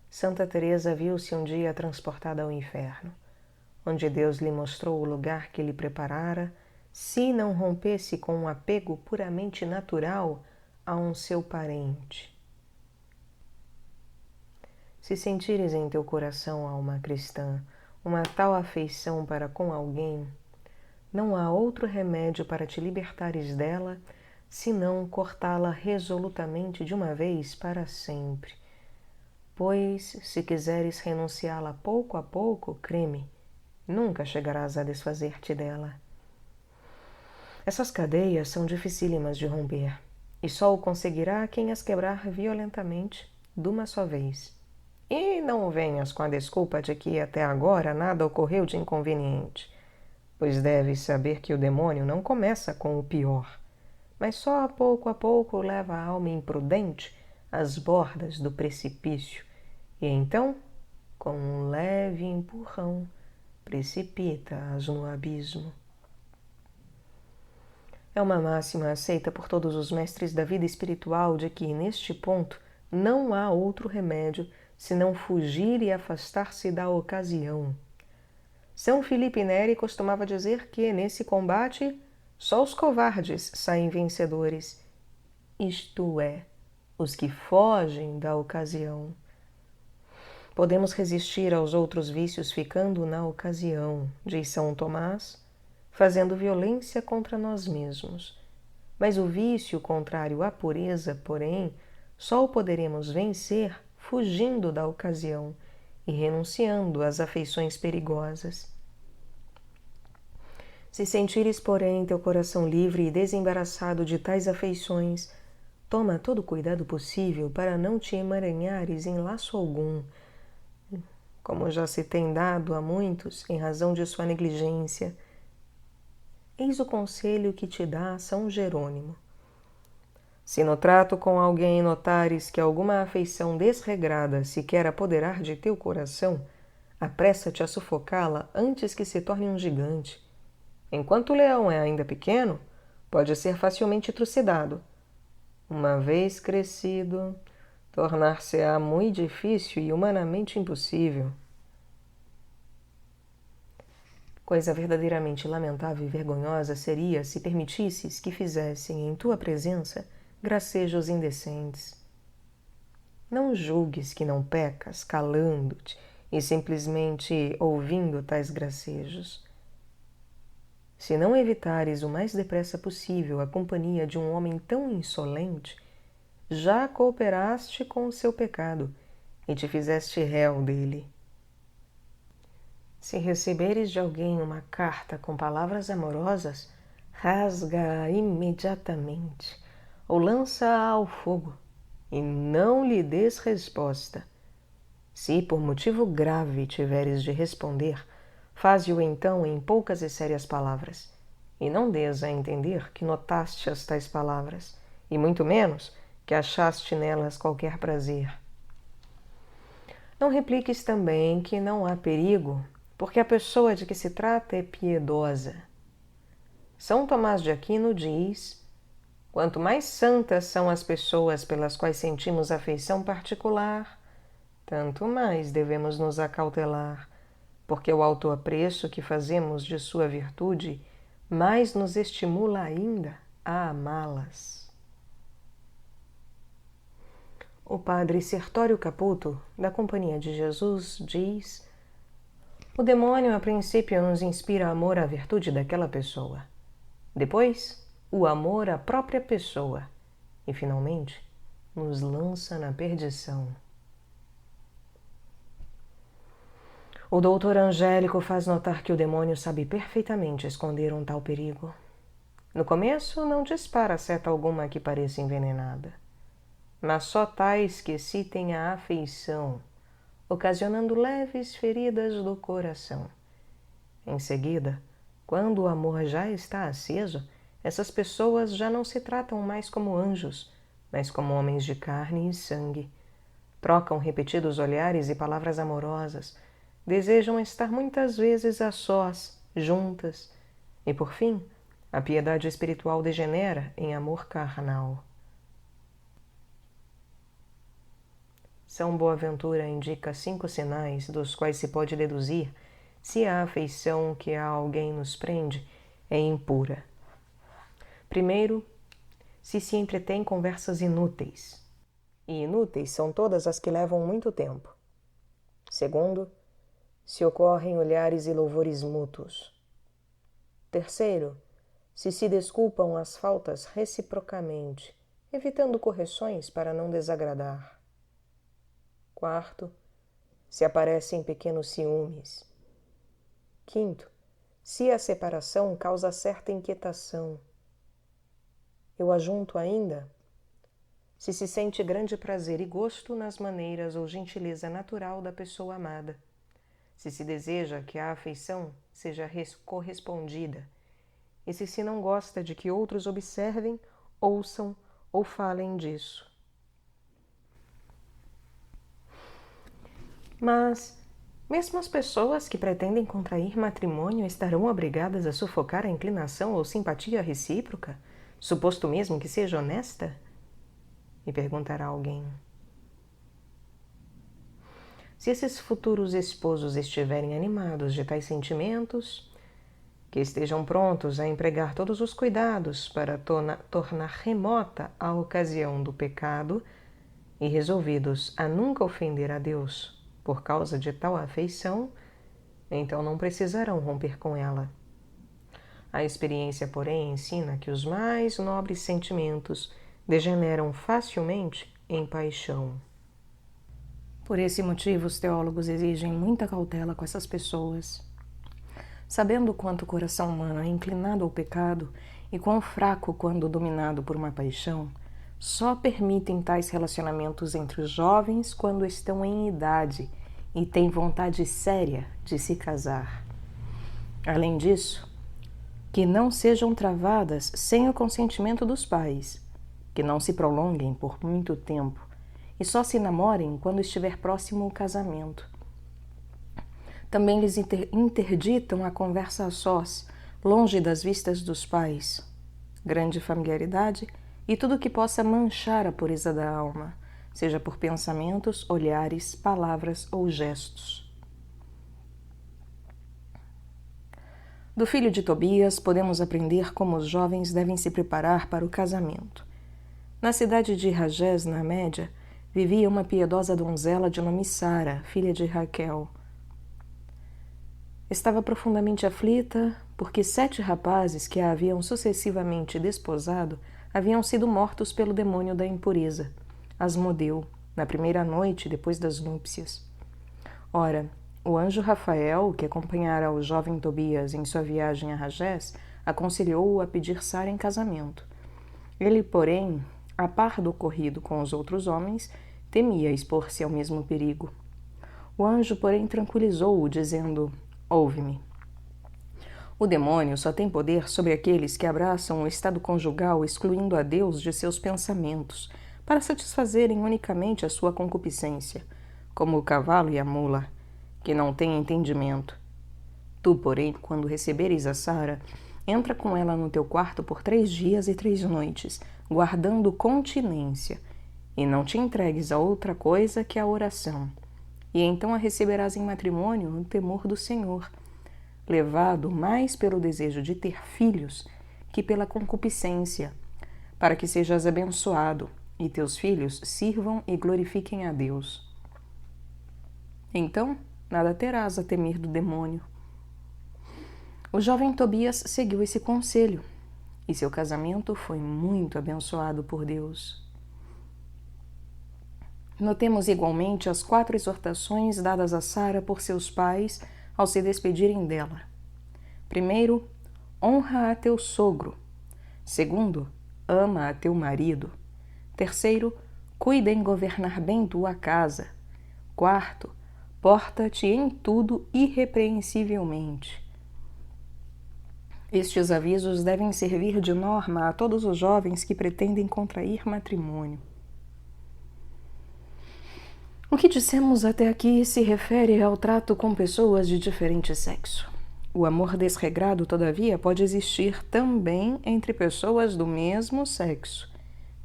Santa Teresa viu-se um dia transportada ao inferno, onde Deus lhe mostrou o lugar que lhe preparara, se não rompesse com um apego puramente natural a um seu parente. Se sentires em teu coração, alma cristã, uma tal afeição para com alguém, não há outro remédio para te libertares dela, senão cortá-la resolutamente de uma vez para sempre. Pois, se quiseres renunciá-la pouco a pouco, creme, nunca chegarás a desfazer-te dela. Essas cadeias são dificílimas de romper, e só o conseguirá quem as quebrar violentamente, de uma só vez. E não venhas com a desculpa de que até agora nada ocorreu de inconveniente, pois deves saber que o demônio não começa com o pior, mas só a pouco leva a alma imprudente às bordas do precipício, e então, com um leve empurrão, precipita-as no abismo. É uma máxima aceita por todos os mestres da vida espiritual de que, neste ponto, não há outro remédio senão fugir e afastar-se da ocasião. São Filipe Neri costumava dizer que, nesse combate, só os covardes saem vencedores, isto é, os que fogem da ocasião. Podemos resistir aos outros vícios ficando na ocasião, diz São Tomás, fazendo violência contra nós mesmos. Mas o vício contrário à pureza, porém, só o poderemos vencer fugindo da ocasião e renunciando às afeições perigosas. Se sentires, porém, teu coração livre e desembaraçado de tais afeições, toma todo o cuidado possível para não te emaranhares em laço algum, como já se tem dado a muitos em razão de sua negligência. Eis o conselho que te dá São Jerônimo. Se no trato com alguém notares que alguma afeição desregrada se quer apoderar de teu coração, apressa-te a sufocá-la antes que se torne um gigante. Enquanto o leão é ainda pequeno, pode ser facilmente trucidado. Uma vez crescido, tornar-se-á muito difícil e humanamente impossível. Coisa verdadeiramente lamentável e vergonhosa seria se permitisses que fizessem em tua presença gracejos indecentes. Não julgues que não pecas calando-te e simplesmente ouvindo tais gracejos. Se não evitares o mais depressa possível a companhia de um homem tão insolente, já cooperaste com o seu pecado e te fizeste réu dele. Se receberes de alguém uma carta com palavras amorosas, rasga-a imediatamente ou lança-a ao fogo e não lhe des resposta. Se por motivo grave tiveres de responder, faze-o então em poucas e sérias palavras, e não dês a entender que notaste as tais palavras, e muito menos que achaste nelas qualquer prazer. Não repliques também que não há perigo, porque a pessoa de que se trata é piedosa. São Tomás de Aquino diz: quanto mais santas são as pessoas pelas quais sentimos afeição particular, tanto mais devemos nos acautelar, porque o alto apreço que fazemos de sua virtude mais nos estimula ainda a amá-las. O padre Sertório Caputo, da Companhia de Jesus, diz: o demônio a princípio nos inspira amor à virtude daquela pessoa, depois o amor à própria pessoa e, finalmente, nos lança na perdição. O doutor Angélico faz notar que o demônio sabe perfeitamente esconder um tal perigo. No começo, não dispara seta alguma que pareça envenenada, mas só tais que excitem a afeição, ocasionando leves feridas do coração. Em seguida, quando o amor já está aceso, essas pessoas já não se tratam mais como anjos, mas como homens de carne e sangue. Trocam repetidos olhares e palavras amorosas, desejam estar muitas vezes a sós, juntas, e por fim, a piedade espiritual degenera em amor carnal. São Boaventura indica 5 sinais dos quais se pode deduzir se a afeição que a alguém nos prende é impura. Primeiro, se entretém conversas inúteis, e inúteis são todas as que levam muito tempo. Segundo, se ocorrem olhares e louvores mútuos. Terceiro, se desculpam as faltas reciprocamente, evitando correções para não desagradar. Quarto, se aparecem pequenos ciúmes. Quinto, se a separação causa certa inquietação. Eu ajunto ainda, se sente grande prazer e gosto nas maneiras ou gentileza natural da pessoa amada, se deseja que a afeição seja correspondida, e se não gosta de que outros observem, ouçam ou falem disso. Mas, mesmo as pessoas que pretendem contrair matrimônio estarão obrigadas a sufocar a inclinação ou simpatia recíproca, suposto mesmo que seja honesta? Me perguntará alguém. Se esses futuros esposos estiverem animados de tais sentimentos, que estejam prontos a empregar todos os cuidados para tornar remota a ocasião do pecado e resolvidos a nunca ofender a Deus por causa de tal afeição, então não precisarão romper com ela. A experiência, porém, ensina que os mais nobres sentimentos degeneram facilmente em paixão. Por esse motivo, os teólogos exigem muita cautela com essas pessoas. Sabendo quanto o coração humano é inclinado ao pecado e quão fraco quando dominado por uma paixão, só permitem tais relacionamentos entre os jovens quando estão em idade e têm vontade séria de se casar. Além disso, que não sejam travadas sem o consentimento dos pais, que não se prolonguem por muito tempo e só se namorem quando estiver próximo o casamento. Também lhes interditam a conversa a sós, longe das vistas dos pais, grande familiaridade e tudo que possa manchar a pureza da alma, seja por pensamentos, olhares, palavras ou gestos. Do filho de Tobias, podemos aprender como os jovens devem se preparar para o casamento. Na cidade de Ragés, na Média, vivia uma piedosa donzela de nome Sara, filha de Raquel. Estava profundamente aflita porque 7 rapazes que a haviam sucessivamente desposado haviam sido mortos pelo demônio da impureza, Asmodeu, na primeira noite depois das núpcias. Ora, o anjo Rafael, que acompanhara o jovem Tobias em sua viagem a Ragés, aconselhou-o a pedir Sara em casamento. Ele, porém, a par do ocorrido com os outros homens, temia expor-se ao mesmo perigo. O anjo, porém, tranquilizou-o, dizendo: ouve-me. O demônio só tem poder sobre aqueles que abraçam o estado conjugal excluindo a Deus de seus pensamentos, para satisfazerem unicamente a sua concupiscência, como o cavalo e a mula, que não têm entendimento. Tu, porém, quando receberes a Sara, entra com ela no teu quarto por 3 dias e 3 noites, guardando continência, e não te entregues a outra coisa que a oração. E então a receberás em matrimônio no temor do Senhor, levado mais pelo desejo de ter filhos que pela concupiscência, para que sejas abençoado e teus filhos sirvam e glorifiquem a Deus. Então, nada terás a temer do demônio. O jovem Tobias seguiu esse conselho, e seu casamento foi muito abençoado por Deus. Notemos igualmente as 4 exortações dadas a Sara por seus pais ao se despedirem dela. Primeiro, honra a teu sogro. Segundo, ama a teu marido. Terceiro, cuida em governar bem tua casa. Quarto, porta-te em tudo irrepreensivelmente. Estes avisos devem servir de norma a todos os jovens que pretendem contrair matrimônio. O que dissemos até aqui se refere ao trato com pessoas de diferente sexo. O amor desregrado, todavia, pode existir também entre pessoas do mesmo sexo,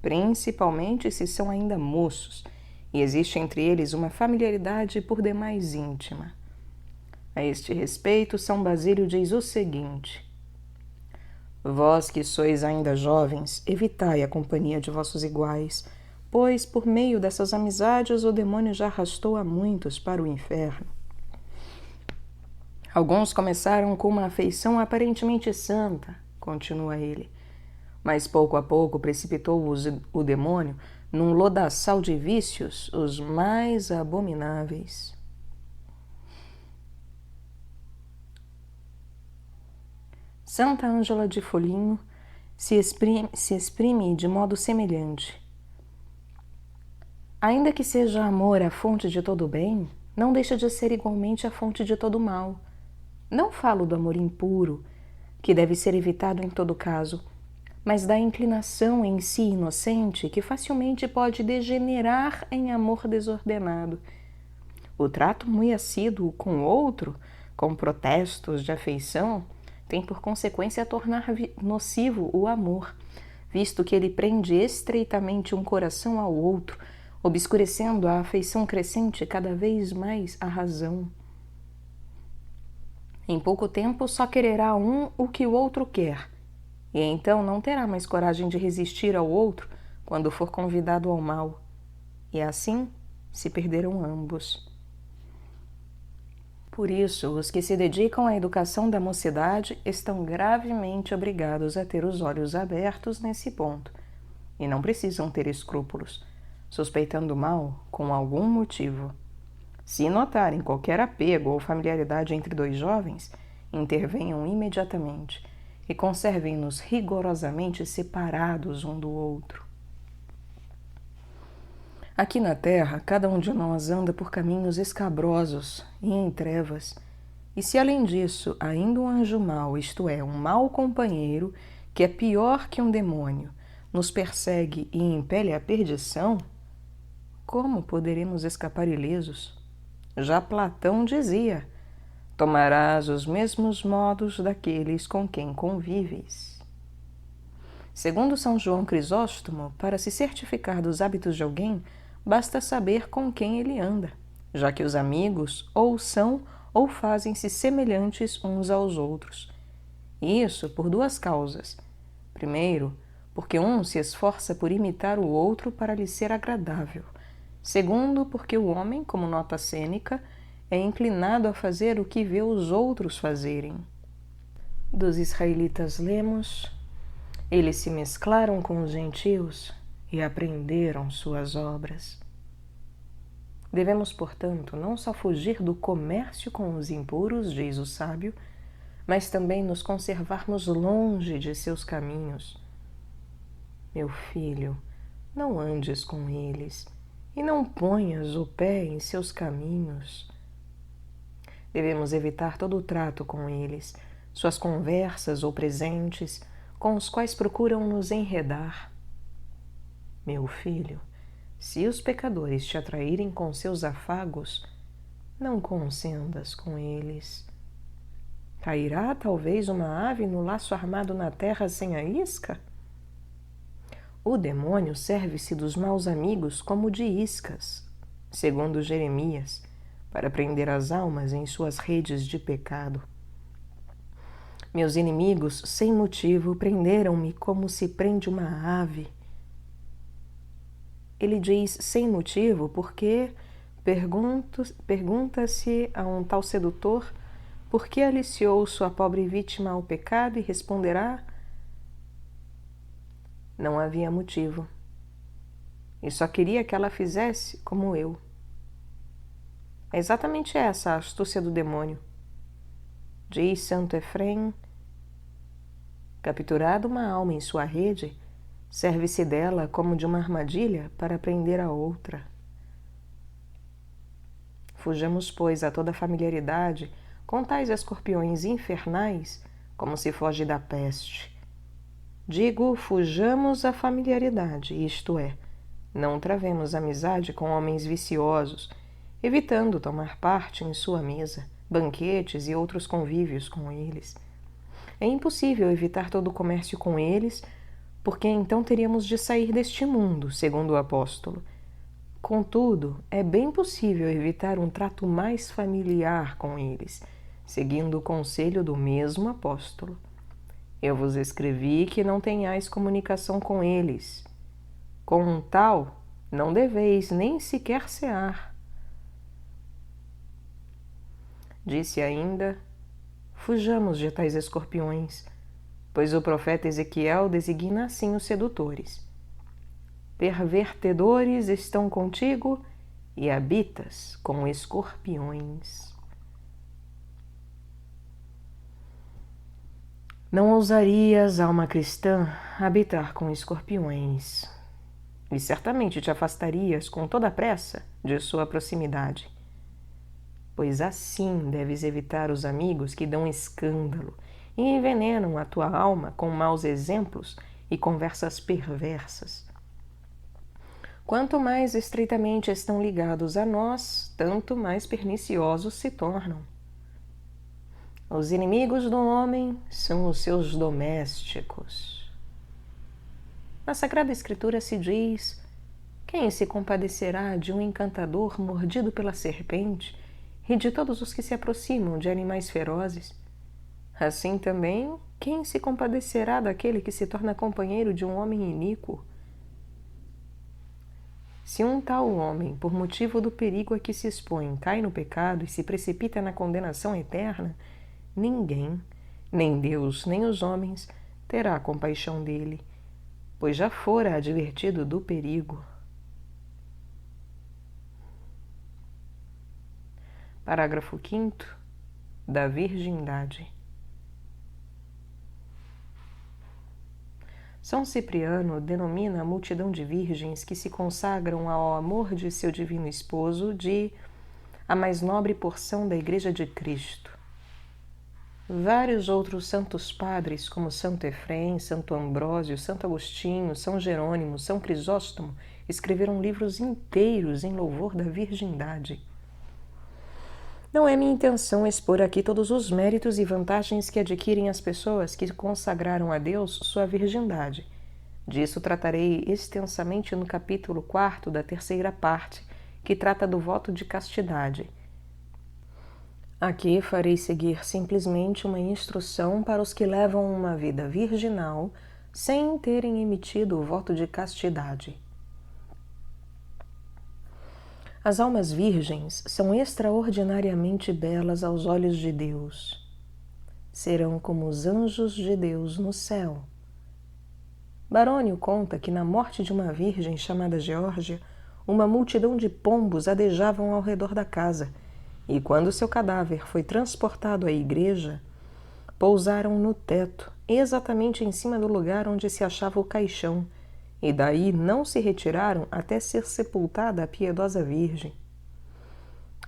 principalmente se são ainda moços, e existe entre eles uma familiaridade por demais íntima. A este respeito, São Basílio diz o seguinte: vós que sois ainda jovens, evitai a companhia de vossos iguais, pois por meio dessas amizades o demônio já arrastou a muitos para o inferno. Alguns começaram com uma afeição aparentemente santa, continua ele, mas pouco a pouco precipitou-os o demônio num lodaçal de vícios os mais abomináveis. Santa Ângela de Foligno se exprime de modo semelhante. Ainda que seja amor a fonte de todo o bem, não deixa de ser igualmente a fonte de todo o mal. Não falo do amor impuro, que deve ser evitado em todo caso, mas da inclinação em si inocente que facilmente pode degenerar em amor desordenado. O trato muito assíduo com o outro, com protestos de afeição, tem por consequência tornar nocivo o amor, visto que ele prende estreitamente um coração ao outro, obscurecendo a afeição crescente cada vez mais a razão. Em pouco tempo só quererá um o que o outro quer, e então não terá mais coragem de resistir ao outro quando for convidado ao mal, e assim se perderão ambos. Por isso, os que se dedicam à educação da mocidade estão gravemente obrigados a ter os olhos abertos nesse ponto, e não precisam ter escrúpulos, suspeitando mal com algum motivo. Se notarem qualquer apego ou familiaridade entre 2 jovens, intervenham imediatamente e conservem-nos rigorosamente separados um do outro. Aqui na terra, cada um de nós anda por caminhos escabrosos e em trevas, e se além disso ainda um anjo mau, isto é, um mau companheiro, que é pior que um demônio, nos persegue e impele à perdição, como poderemos escapar ilesos? Já Platão dizia: tomarás os mesmos modos daqueles com quem convives. Segundo São João Crisóstomo, para se certificar dos hábitos de alguém, basta saber com quem ele anda, já que os amigos ou são ou fazem-se semelhantes uns aos outros. Isso por 2 causas. Primeiro, porque um se esforça por imitar o outro para lhe ser agradável. Segundo, porque o homem, como nota Sêneca, é inclinado a fazer o que vê os outros fazerem. Dos israelitas lemos: eles se mesclaram com os gentios e aprenderam suas obras. Devemos, portanto, não só fugir do comércio com os impuros, diz o sábio, mas também nos conservarmos longe de seus caminhos. Meu filho, não andes com eles e não ponhas o pé em seus caminhos. Devemos evitar todo o trato com eles, suas conversas ou presentes, com os quais procuram nos enredar. Meu filho, se os pecadores te atraírem com seus afagos, não consendas com eles. Cairá talvez uma ave no laço armado na terra sem a isca? O demônio serve-se dos maus amigos como de iscas, segundo Jeremias, para prender as almas em suas redes de pecado. Meus inimigos, sem motivo, prenderam-me como se prende uma ave. Ele diz sem motivo porque pergunta-se a um tal sedutor por que aliciou sua pobre vítima ao pecado e responderá: não havia motivo, e só queria que ela fizesse como eu. É exatamente essa a astúcia do demônio. Diz Santo Efrem: capturada uma alma em sua rede, serve-se dela como de uma armadilha para prender a outra. Fujamos, pois, a toda familiaridade com tais escorpiões infernais como se foge da peste. Digo, fujamos a familiaridade, isto é, não travemos amizade com homens viciosos, evitando tomar parte em sua mesa, banquetes e outros convívios com eles. É impossível evitar todo o comércio com eles, porque então teríamos de sair deste mundo, segundo o apóstolo. Contudo, é bem possível evitar um trato mais familiar com eles, seguindo o conselho do mesmo apóstolo. Eu vos escrevi que não tenhais comunicação com eles. Com um tal, não deveis nem sequer cear. Disse ainda: fujamos de tais escorpiões, pois o profeta Ezequiel designa assim os sedutores. Pervertedores estão contigo e habitas com escorpiões. Não ousarias, alma cristã, habitar com escorpiões, e certamente te afastarias com toda a pressa de sua proximidade, pois assim deves evitar os amigos que dão escândalo e envenenam a tua alma com maus exemplos e conversas perversas. Quanto mais estreitamente estão ligados a nós, tanto mais perniciosos se tornam. Os inimigos do homem são os seus domésticos. Na Sagrada Escritura se diz: quem se compadecerá de um encantador mordido pela serpente e de todos os que se aproximam de animais ferozes? Assim também, quem se compadecerá daquele que se torna companheiro de um homem iníquo? Se um tal homem, por motivo do perigo a que se expõe, cai no pecado e se precipita na condenação eterna, ninguém, nem Deus, nem os homens, terá compaixão dele, pois já fora advertido do perigo. Parágrafo 5º. Da virgindade. São Cipriano denomina a multidão de virgens que se consagram ao amor de seu divino esposo de a mais nobre porção da Igreja de Cristo. Vários outros santos padres, como Santo Efrem, Santo Ambrósio, Santo Agostinho, São Jerônimo, São Crisóstomo, escreveram livros inteiros em louvor da virgindade. Não é minha intenção expor aqui todos os méritos e vantagens que adquirem as pessoas que consagraram a Deus sua virgindade. Disso tratarei extensamente no capítulo 4º da 3ª parte, que trata do voto de castidade. Aqui farei seguir simplesmente uma instrução para os que levam uma vida virginal sem terem emitido o voto de castidade. As almas virgens são extraordinariamente belas aos olhos de Deus. Serão como os anjos de Deus no céu. Barônio conta que na morte de uma virgem chamada Geórgia, uma multidão de pombos adejavam ao redor da casa, e quando seu cadáver foi transportado à igreja, pousaram no teto, exatamente em cima do lugar onde se achava o caixão, e daí não se retiraram até ser sepultada a piedosa Virgem.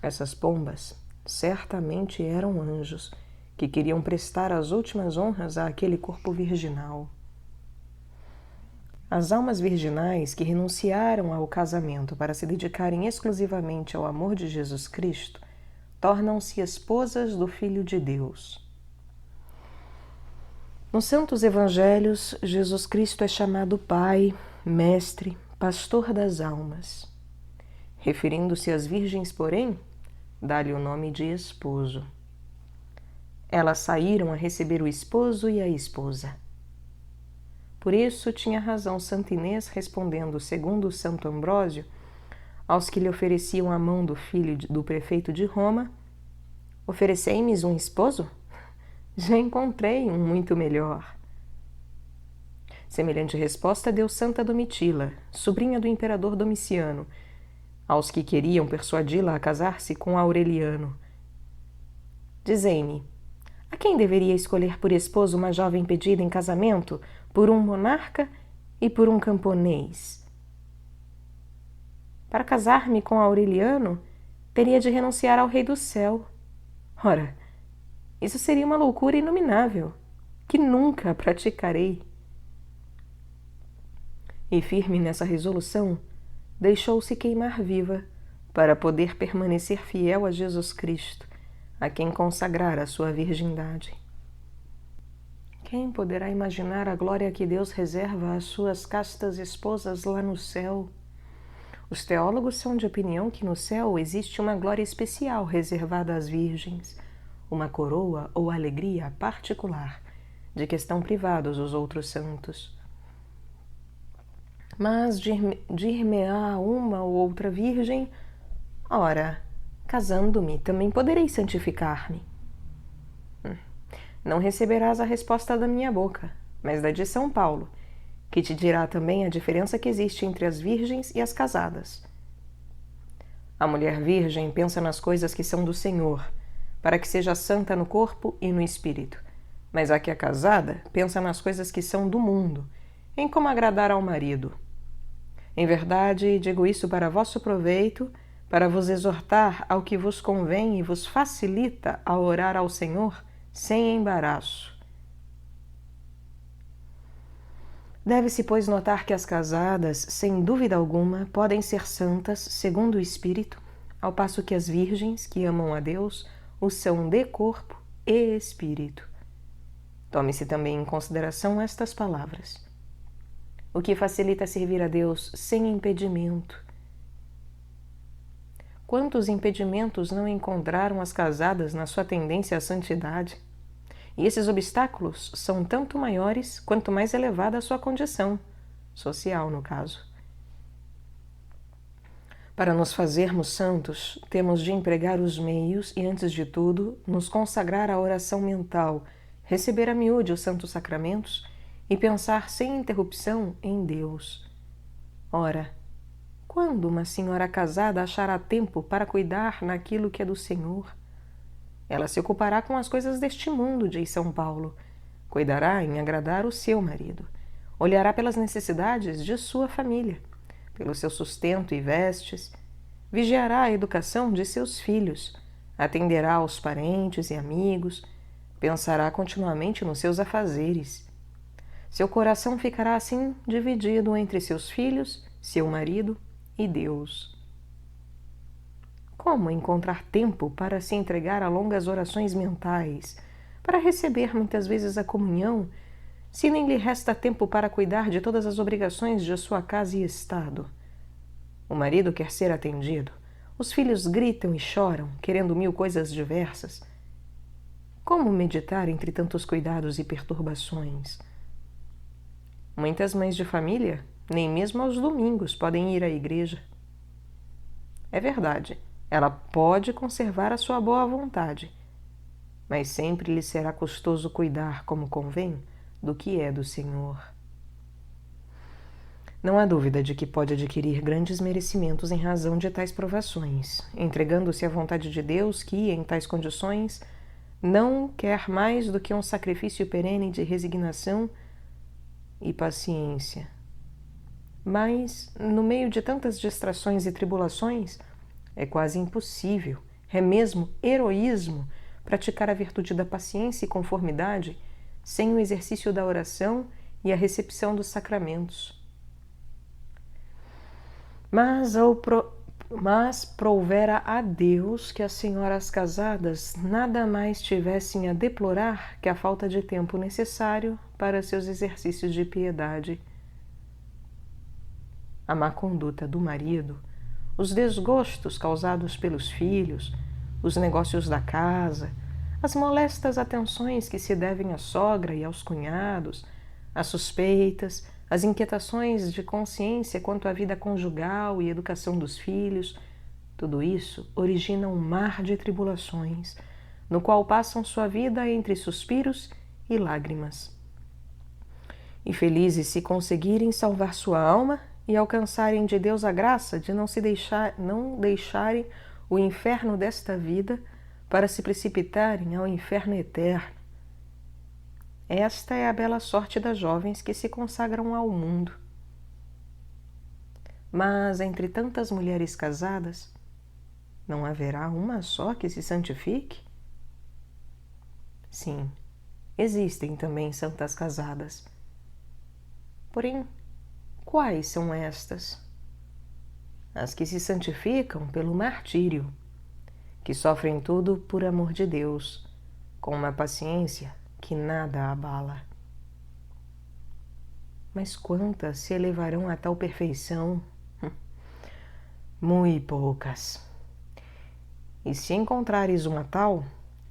Essas pombas certamente eram anjos, que queriam prestar as últimas honras àquele corpo virginal. As almas virginais que renunciaram ao casamento para se dedicarem exclusivamente ao amor de Jesus Cristo tornam-se esposas do Filho de Deus. Nos Santos Evangelhos, Jesus Cristo é chamado Pai, Mestre, Pastor das almas. Referindo-se às virgens, porém, dá-lhe o nome de esposo. Elas saíram a receber o esposo e a esposa. Por isso tinha razão Santa Inês respondendo, segundo Santo Ambrósio, aos que lhe ofereciam a mão do filho do prefeito de Roma: oferecei-me um esposo? Já encontrei um muito melhor. Semelhante resposta deu Santa Domitila, sobrinha do imperador Domiciano, aos que queriam persuadi-la a casar-se com Aureliano. Dizei-me, a quem deveria escolher por esposo uma jovem pedida em casamento por um monarca e por um camponês? Para casar-me com Aureliano, teria de renunciar ao Rei do Céu. Ora, isso seria uma loucura inominável, que nunca praticarei. E firme nessa resolução, deixou-se queimar viva para poder permanecer fiel a Jesus Cristo, a quem consagrara a sua virgindade. Quem poderá imaginar a glória que Deus reserva às suas castas esposas lá no céu? Os teólogos são de opinião que no céu existe uma glória especial reservada às virgens, uma coroa ou alegria particular, de que estão privados os outros santos. Mas dir-me-á uma ou outra virgem, ora, casando-me, também poderei santificar-me. Não receberás a resposta da minha boca, mas da de São Paulo, que te dirá também a diferença que existe entre as virgens e as casadas. A mulher virgem pensa nas coisas que são do Senhor, para que seja santa no corpo e no espírito, mas a que é casada pensa nas coisas que são do mundo, em como agradar ao marido. Em verdade, digo isso para vosso proveito, para vos exortar ao que vos convém e vos facilita a orar ao Senhor sem embaraço. Deve-se, pois, notar que as casadas, sem dúvida alguma, podem ser santas segundo o Espírito, ao passo que as virgens, que amam a Deus, o são de corpo e espírito. Tome-se também em consideração estas palavras: o que facilita servir a Deus sem impedimento. Quantos impedimentos não encontraram as casadas na sua tendência à santidade? E esses obstáculos são tanto maiores quanto mais elevada a sua condição, social no caso. Para nos fazermos santos, temos de empregar os meios e, antes de tudo, nos consagrar à oração mental, receber a miúde os santos sacramentos e pensar sem interrupção em Deus. Ora, quando uma senhora casada achará tempo para cuidar naquilo que é do Senhor? Ela se ocupará com as coisas deste mundo, diz São Paulo. Cuidará em agradar o seu marido. Olhará pelas necessidades de sua família, pelo seu sustento e vestes. Vigiará a educação de seus filhos. Atenderá aos parentes e amigos. Pensará continuamente nos seus afazeres. Seu coração ficará assim dividido entre seus filhos, seu marido e Deus. Como encontrar tempo para se entregar a longas orações mentais, para receber muitas vezes a comunhão, se nem lhe resta tempo para cuidar de todas as obrigações de sua casa e estado? O marido quer ser atendido, os filhos gritam e choram, querendo 1000 coisas diversas. Como meditar entre tantos cuidados e perturbações? Muitas mães de família, nem mesmo aos domingos, podem ir à igreja. É verdade, ela pode conservar a sua boa vontade, mas sempre lhe será custoso cuidar, como convém, do que é do Senhor. Não há dúvida de que pode adquirir grandes merecimentos em razão de tais provações, entregando-se à vontade de Deus que, em tais condições, não quer mais do que um sacrifício perene de resignação e paciência. Mas, no meio de tantas distrações e tribulações, é quase impossível, é mesmo heroísmo, praticar a virtude da paciência e conformidade sem o exercício da oração e a recepção dos sacramentos. Mas provera a Deus que as senhoras casadas nada mais tivessem a deplorar que a falta de tempo necessário para seus exercícios de piedade. A má conduta do marido, os desgostos causados pelos filhos, os negócios da casa, as molestas atenções que se devem à sogra e aos cunhados, as suspeitas, as inquietações de consciência quanto à vida conjugal e educação dos filhos, tudo isso origina um mar de tribulações, no qual passam sua vida entre suspiros e lágrimas. E felizes se conseguirem salvar sua alma e alcançarem de Deus a graça de não deixarem o inferno desta vida para se precipitarem ao inferno eterno. Esta é a bela sorte das jovens que se consagram ao mundo. Mas entre tantas mulheres casadas, não haverá uma só que se santifique? Sim, existem também santas casadas. Porém, quais são estas? As que se santificam pelo martírio, que sofrem tudo por amor de Deus, com uma paciência que nada abala. Mas quantas se elevarão a tal perfeição? Muito poucas. E se encontrares uma tal,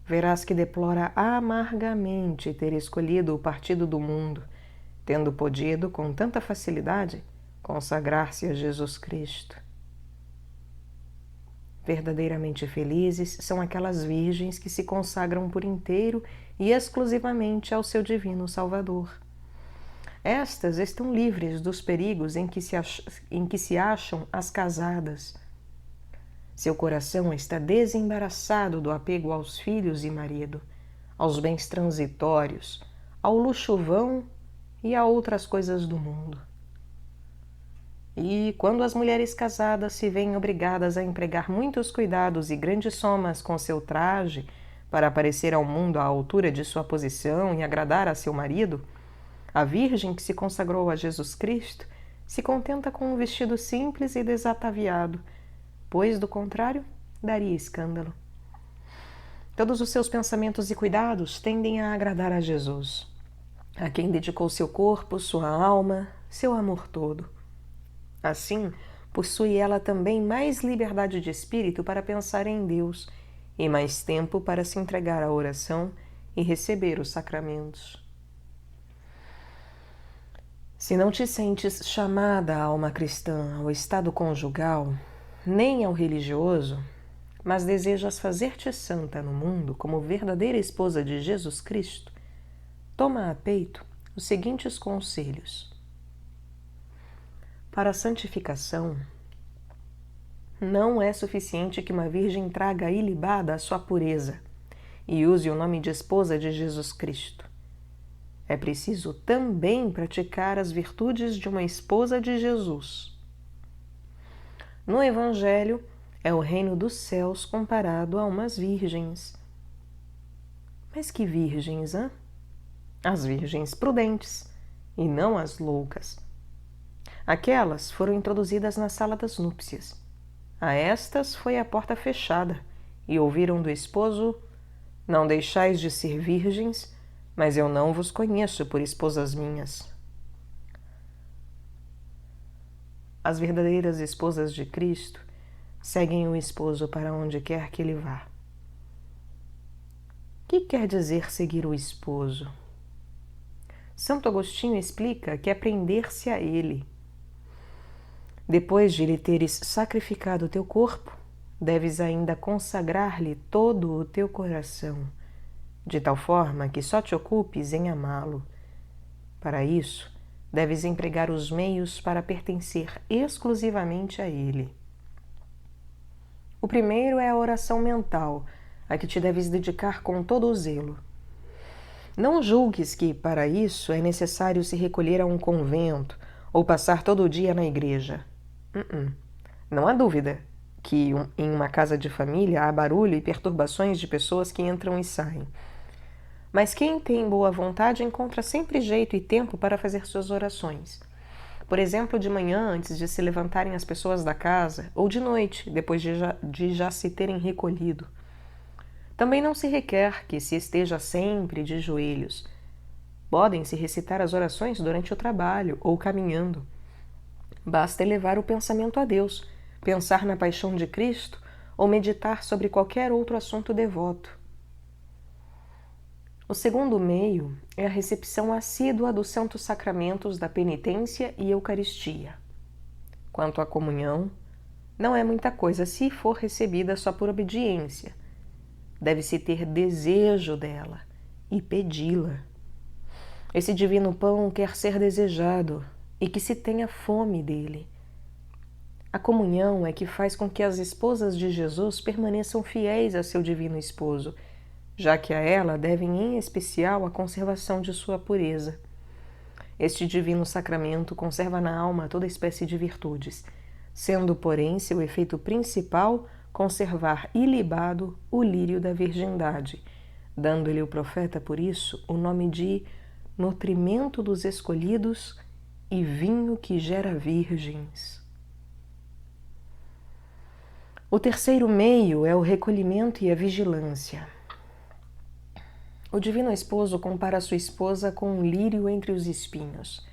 verás que deplora amargamente ter escolhido o partido do mundo, tendo podido, com tanta facilidade, consagrar-se a Jesus Cristo. Verdadeiramente felizes são aquelas virgens que se consagram por inteiro e exclusivamente ao seu divino Salvador. Estas estão livres dos perigos em que se acham as casadas. Seu coração está desembaraçado do apego aos filhos e marido, aos bens transitórios, ao luxo vão e a outras coisas do mundo. E quando as mulheres casadas se veem obrigadas a empregar muitos cuidados e grandes somas com seu traje para aparecer ao mundo à altura de sua posição e agradar a seu marido, a virgem que se consagrou a Jesus Cristo se contenta com um vestido simples e desataviado, pois, do contrário, daria escândalo. Todos os seus pensamentos e cuidados tendem a agradar a Jesus, a quem dedicou seu corpo, sua alma, seu amor todo. Assim, possui ela também mais liberdade de espírito para pensar em Deus e mais tempo para se entregar à oração e receber os sacramentos. Se não te sentes chamada, alma cristã, ao estado conjugal, nem ao religioso, mas desejas fazer-te santa no mundo como verdadeira esposa de Jesus Cristo, toma a peito os seguintes conselhos. Para a santificação, não é suficiente que uma virgem traga ilibada a sua pureza e use o nome de esposa de Jesus Cristo. É preciso também praticar as virtudes de uma esposa de Jesus. No Evangelho, é o reino dos céus comparado a umas virgens. Mas que virgens, hã? As virgens prudentes, e não as loucas. Aquelas foram introduzidas na sala das núpcias. A estas foi a porta fechada, e ouviram do esposo: não deixais de ser virgens, mas eu não vos conheço por esposas minhas. As verdadeiras esposas de Cristo seguem o esposo para onde quer que ele vá. O que quer dizer seguir o esposo? Santo Agostinho explica que é prender-se a ele. Depois de lhe teres sacrificado o teu corpo, deves ainda consagrar-lhe todo o teu coração, de tal forma que só te ocupes em amá-lo. Para isso, deves empregar os meios para pertencer exclusivamente a ele. O primeiro é a oração mental, a que te deves dedicar com todo o zelo. Não julgues que, para isso, é necessário se recolher a um convento ou passar todo o dia na igreja. Não há dúvida que em uma casa de família há barulho e perturbações de pessoas que entram e saem. Mas quem tem boa vontade encontra sempre jeito e tempo para fazer suas orações. Por exemplo, de manhã, antes de se levantarem as pessoas da casa, ou de noite, depois de já se terem recolhido. Também não se requer que se esteja sempre de joelhos. Podem-se recitar as orações durante o trabalho ou caminhando. Basta elevar o pensamento a Deus, pensar na paixão de Cristo ou meditar sobre qualquer outro assunto devoto. O segundo meio é a recepção assídua dos santos sacramentos da penitência e Eucaristia. Quanto à comunhão, não é muita coisa se for recebida só por obediência. Deve-se ter desejo dela e pedi-la. Esse divino pão quer ser desejado e que se tenha fome dele. A comunhão é que faz com que as esposas de Jesus permaneçam fiéis a seu divino esposo, já que a ela devem em especial a conservação de sua pureza. Este divino sacramento conserva na alma toda espécie de virtudes, sendo, porém, seu efeito principal conservar ilibado o lírio da virgindade, dando-lhe o profeta, por isso, o nome de nutrimento dos escolhidos e vinho que gera virgens. O terceiro meio é o recolhimento e a vigilância. O divino esposo compara sua esposa com um lírio entre os espinhos.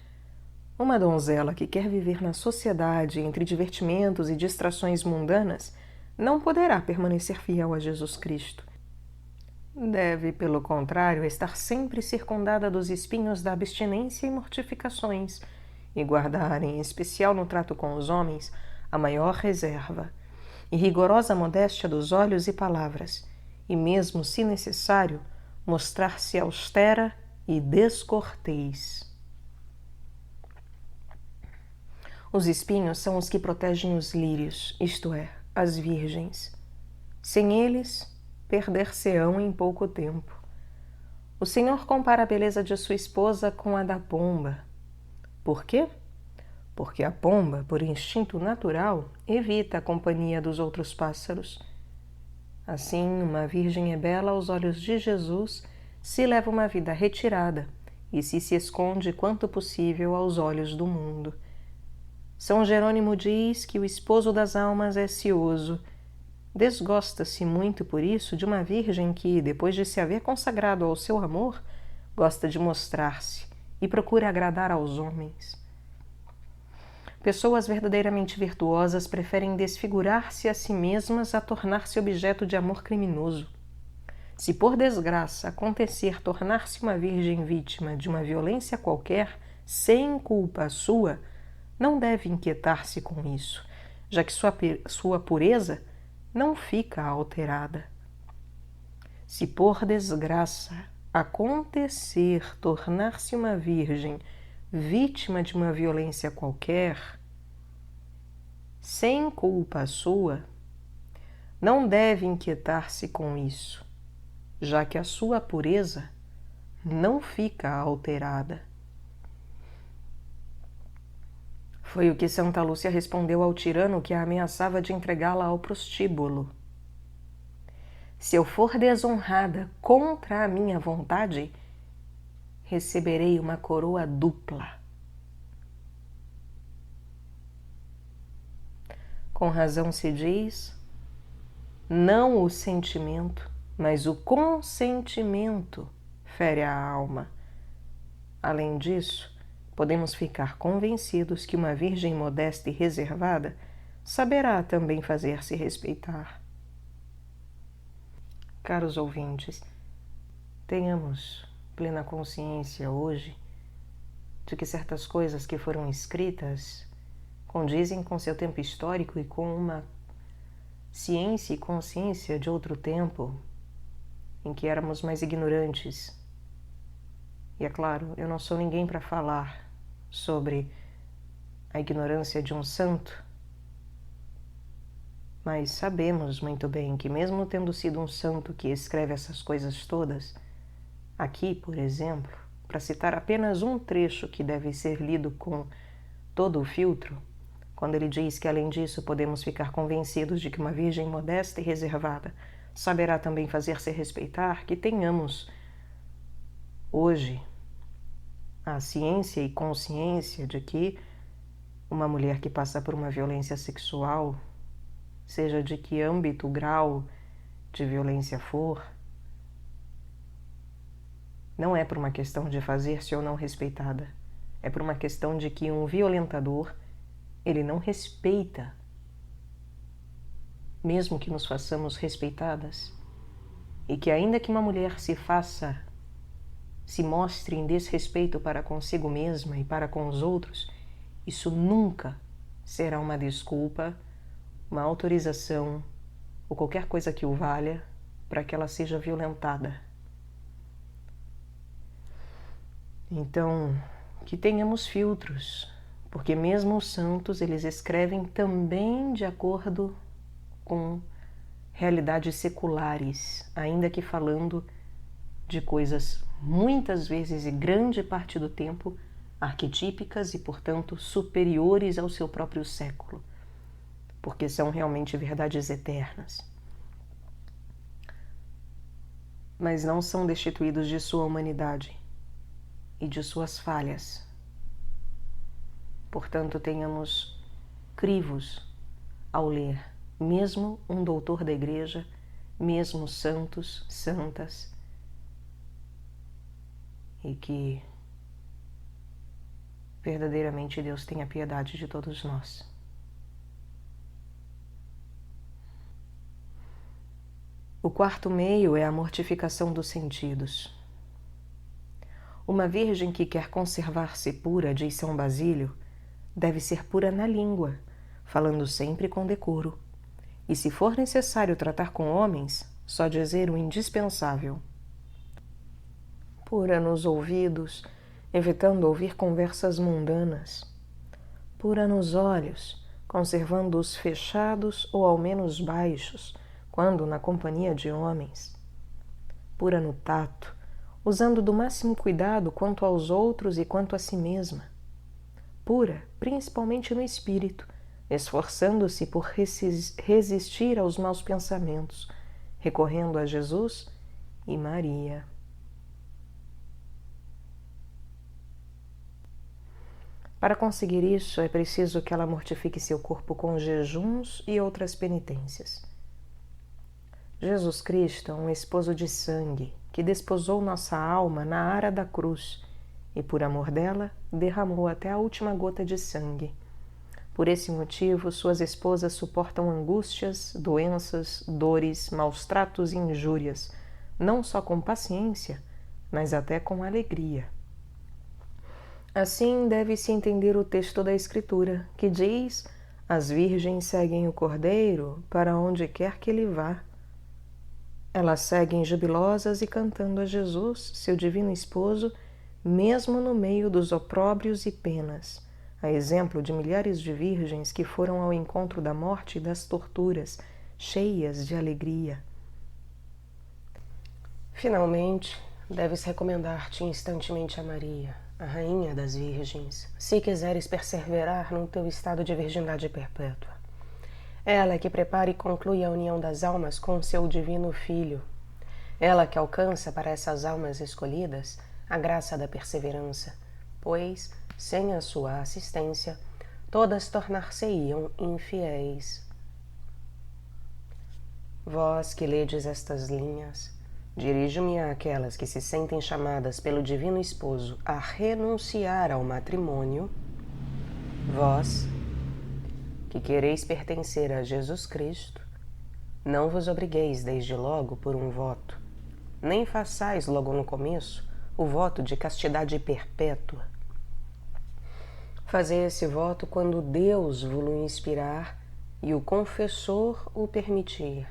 Uma donzela que quer viver na sociedade entre divertimentos e distrações mundanas não poderá permanecer fiel a Jesus Cristo. Deve, pelo contrário, estar sempre circundada dos espinhos da abstinência e mortificações, e guardar, em especial no trato com os homens, a maior reserva, e rigorosa modéstia dos olhos e palavras, e mesmo, se necessário, mostrar-se austera e descortês. Os espinhos são os que protegem os lírios, isto é, as virgens. Sem eles, perder-se-ão em pouco tempo. O Senhor compara a beleza de sua esposa com a da pomba. Por quê? Porque a pomba, por instinto natural, evita a companhia dos outros pássaros. Assim, uma virgem é bela aos olhos de Jesus se leva uma vida retirada e se esconde quanto possível aos olhos do mundo. São Jerônimo diz que o esposo das almas é cioso. Desgosta-se muito por isso de uma virgem que, depois de se haver consagrado ao seu amor, gosta de mostrar-se e procura agradar aos homens. Pessoas verdadeiramente virtuosas preferem desfigurar-se a si mesmas a tornar-se objeto de amor criminoso. Se por desgraça acontecer tornar-se uma virgem vítima de uma violência qualquer, sem culpa sua, não deve inquietar-se com isso, já que sua pureza não fica alterada. Se por desgraça acontecer tornar-se uma virgem vítima de uma violência qualquer, sem culpa sua, não deve inquietar-se com isso, já que a sua pureza não fica alterada. Foi o que Santa Lúcia respondeu ao tirano que a ameaçava de entregá-la ao prostíbulo. Se eu for desonrada contra a minha vontade, receberei uma coroa dupla. Com razão se diz, não o sentimento, mas o consentimento fere a alma. Além disso, podemos ficar convencidos que uma virgem modesta e reservada saberá também fazer-se respeitar. Caros ouvintes, tenhamos plena consciência hoje de que certas coisas que foram escritas condizem com seu tempo histórico e com uma ciência e consciência de outro tempo, em que éramos mais ignorantes. E é claro, eu não sou ninguém para falar sobre a ignorância de um santo, mas sabemos muito bem que mesmo tendo sido um santo que escreve essas coisas todas, aqui, por exemplo, para citar apenas um trecho que deve ser lido com todo o filtro, quando ele diz que além disso podemos ficar convencidos de que uma virgem modesta e reservada saberá também fazer-se respeitar, que tenhamos hoje a ciência e consciência de que uma mulher que passa por uma violência sexual, seja de que âmbito, grau de violência for, não é por uma questão de fazer-se ou não respeitada, é por uma questão de que um violentador, ele não respeita, mesmo que nos façamos respeitadas, e que ainda que uma mulher se mostre em desrespeito para consigo mesma e para com os outros, isso nunca será uma desculpa, uma autorização ou qualquer coisa que o valha para que ela seja violentada. Então, que tenhamos filtros, porque mesmo os santos, eles escrevem também de acordo com realidades seculares, ainda que falando de coisas muitas vezes e grande parte do tempo arquetípicas e, portanto, superiores ao seu próprio século, porque são realmente verdades eternas. Mas não são destituídos de sua humanidade e de suas falhas. Portanto, tenhamos crivos ao ler, mesmo um doutor da igreja, mesmo santos, santas, e que verdadeiramente Deus tenha piedade de todos nós. O quarto meio é a mortificação dos sentidos. Uma virgem que quer conservar-se pura, diz São Basílio, deve ser pura na língua, falando sempre com decoro, e se for necessário tratar com homens, só dizer o indispensável. Pura nos ouvidos, evitando ouvir conversas mundanas. Pura nos olhos, conservando-os fechados ou ao menos baixos, quando na companhia de homens. Pura no tato, usando do máximo cuidado quanto aos outros e quanto a si mesma. Pura, principalmente no espírito, esforçando-se por resistir aos maus pensamentos, recorrendo a Jesus e Maria. Para conseguir isso, é preciso que ela mortifique seu corpo com jejuns e outras penitências. Jesus Cristo é um esposo de sangue que desposou nossa alma na ara da cruz e, por amor dela, derramou até a última gota de sangue. Por esse motivo, suas esposas suportam angústias, doenças, dores, maus tratos e injúrias, não só com paciência, mas até com alegria. Assim deve-se entender o texto da Escritura, que diz: as virgens seguem o Cordeiro para onde quer que ele vá. Elas seguem jubilosas e cantando a Jesus, seu divino esposo, mesmo no meio dos opróbrios e penas, a exemplo de milhares de virgens que foram ao encontro da morte e das torturas, cheias de alegria. Finalmente, deves recomendar-te instantemente a Maria, a Rainha das Virgens, se quiseres perseverar no teu estado de virgindade perpétua. Ela é que prepara e conclui a união das almas com o seu divino Filho. Ela que alcança para essas almas escolhidas a graça da perseverança, pois, sem a sua assistência, todas tornar-se-iam infiéis. Vós que ledes estas linhas, dirijo-me àquelas que se sentem chamadas pelo Divino Esposo a renunciar ao matrimônio. Vós, que quereis pertencer a Jesus Cristo, não vos obrigueis desde logo por um voto, nem façais logo no começo o voto de castidade perpétua. Fazei esse voto quando Deus vos inspirar e o confessor o permitir.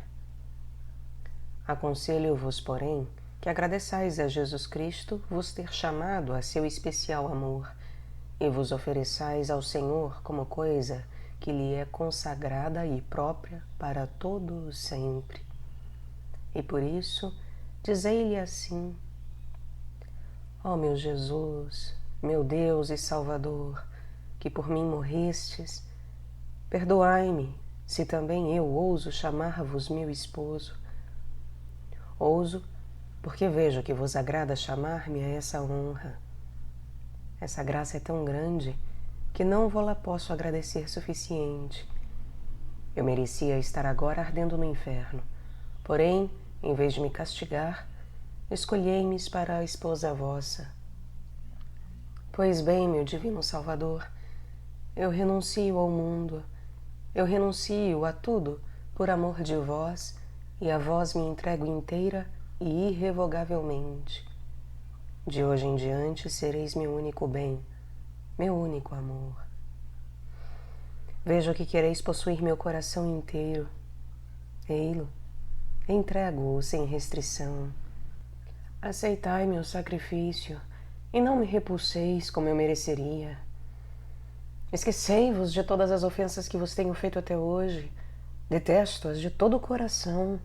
Aconselho-vos, porém, que agradeçais a Jesus Cristo vos ter chamado a seu especial amor e vos ofereçais ao Senhor como coisa que lhe é consagrada e própria para todo o sempre. E por isso, dizei-lhe assim: ó meu Jesus, meu Deus e Salvador, que por mim morrestes, perdoai-me se também eu ouso chamar-vos meu esposo. Ouso porque vejo que vos agrada chamar-me a essa honra. Essa graça é tão grande que não vou-la posso agradecer suficiente. Eu merecia estar agora ardendo no inferno, porém, em vez de me castigar, escolhei-me para a esposa vossa. Pois bem, meu divino Salvador, eu renuncio ao mundo, eu renuncio a tudo por amor de vós, e a vós me entrego inteira e irrevogavelmente. De hoje em diante sereis meu único bem, meu único amor. Vejo que quereis possuir meu coração inteiro. Ei-lo, entrego-o sem restrição. Aceitai meu sacrifício e não me repulseis como eu mereceria. Esquecei-vos de todas as ofensas que vos tenho feito até hoje. Detesto-as de todo o coração.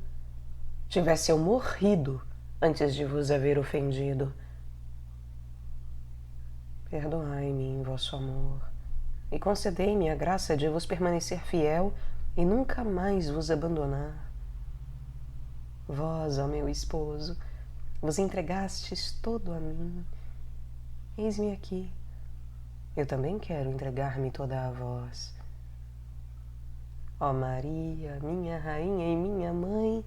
Tivesse eu morrido antes de vos haver ofendido. Perdoai-me em vosso amor e concedei-me a graça de vos permanecer fiel e nunca mais vos abandonar. Vós, ó meu esposo, vos entregastes todo a mim. Eis-me aqui. Eu também quero entregar-me toda a vós. Ó Maria, minha rainha e minha mãe,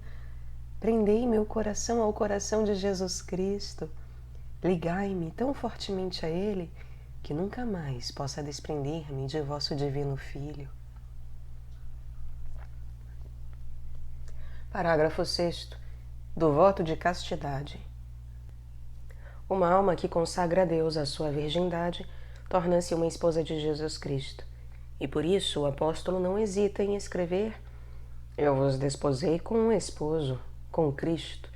prendei meu coração ao coração de Jesus Cristo. Ligai-me tão fortemente a Ele que nunca mais possa desprender-me de vosso divino Filho. Parágrafo 6º do voto de castidade. Uma alma que consagra a Deus a sua virgindade torna-se uma esposa de Jesus Cristo, e por isso o apóstolo não hesita em escrever: eu vos desposei com um esposo, com Cristo,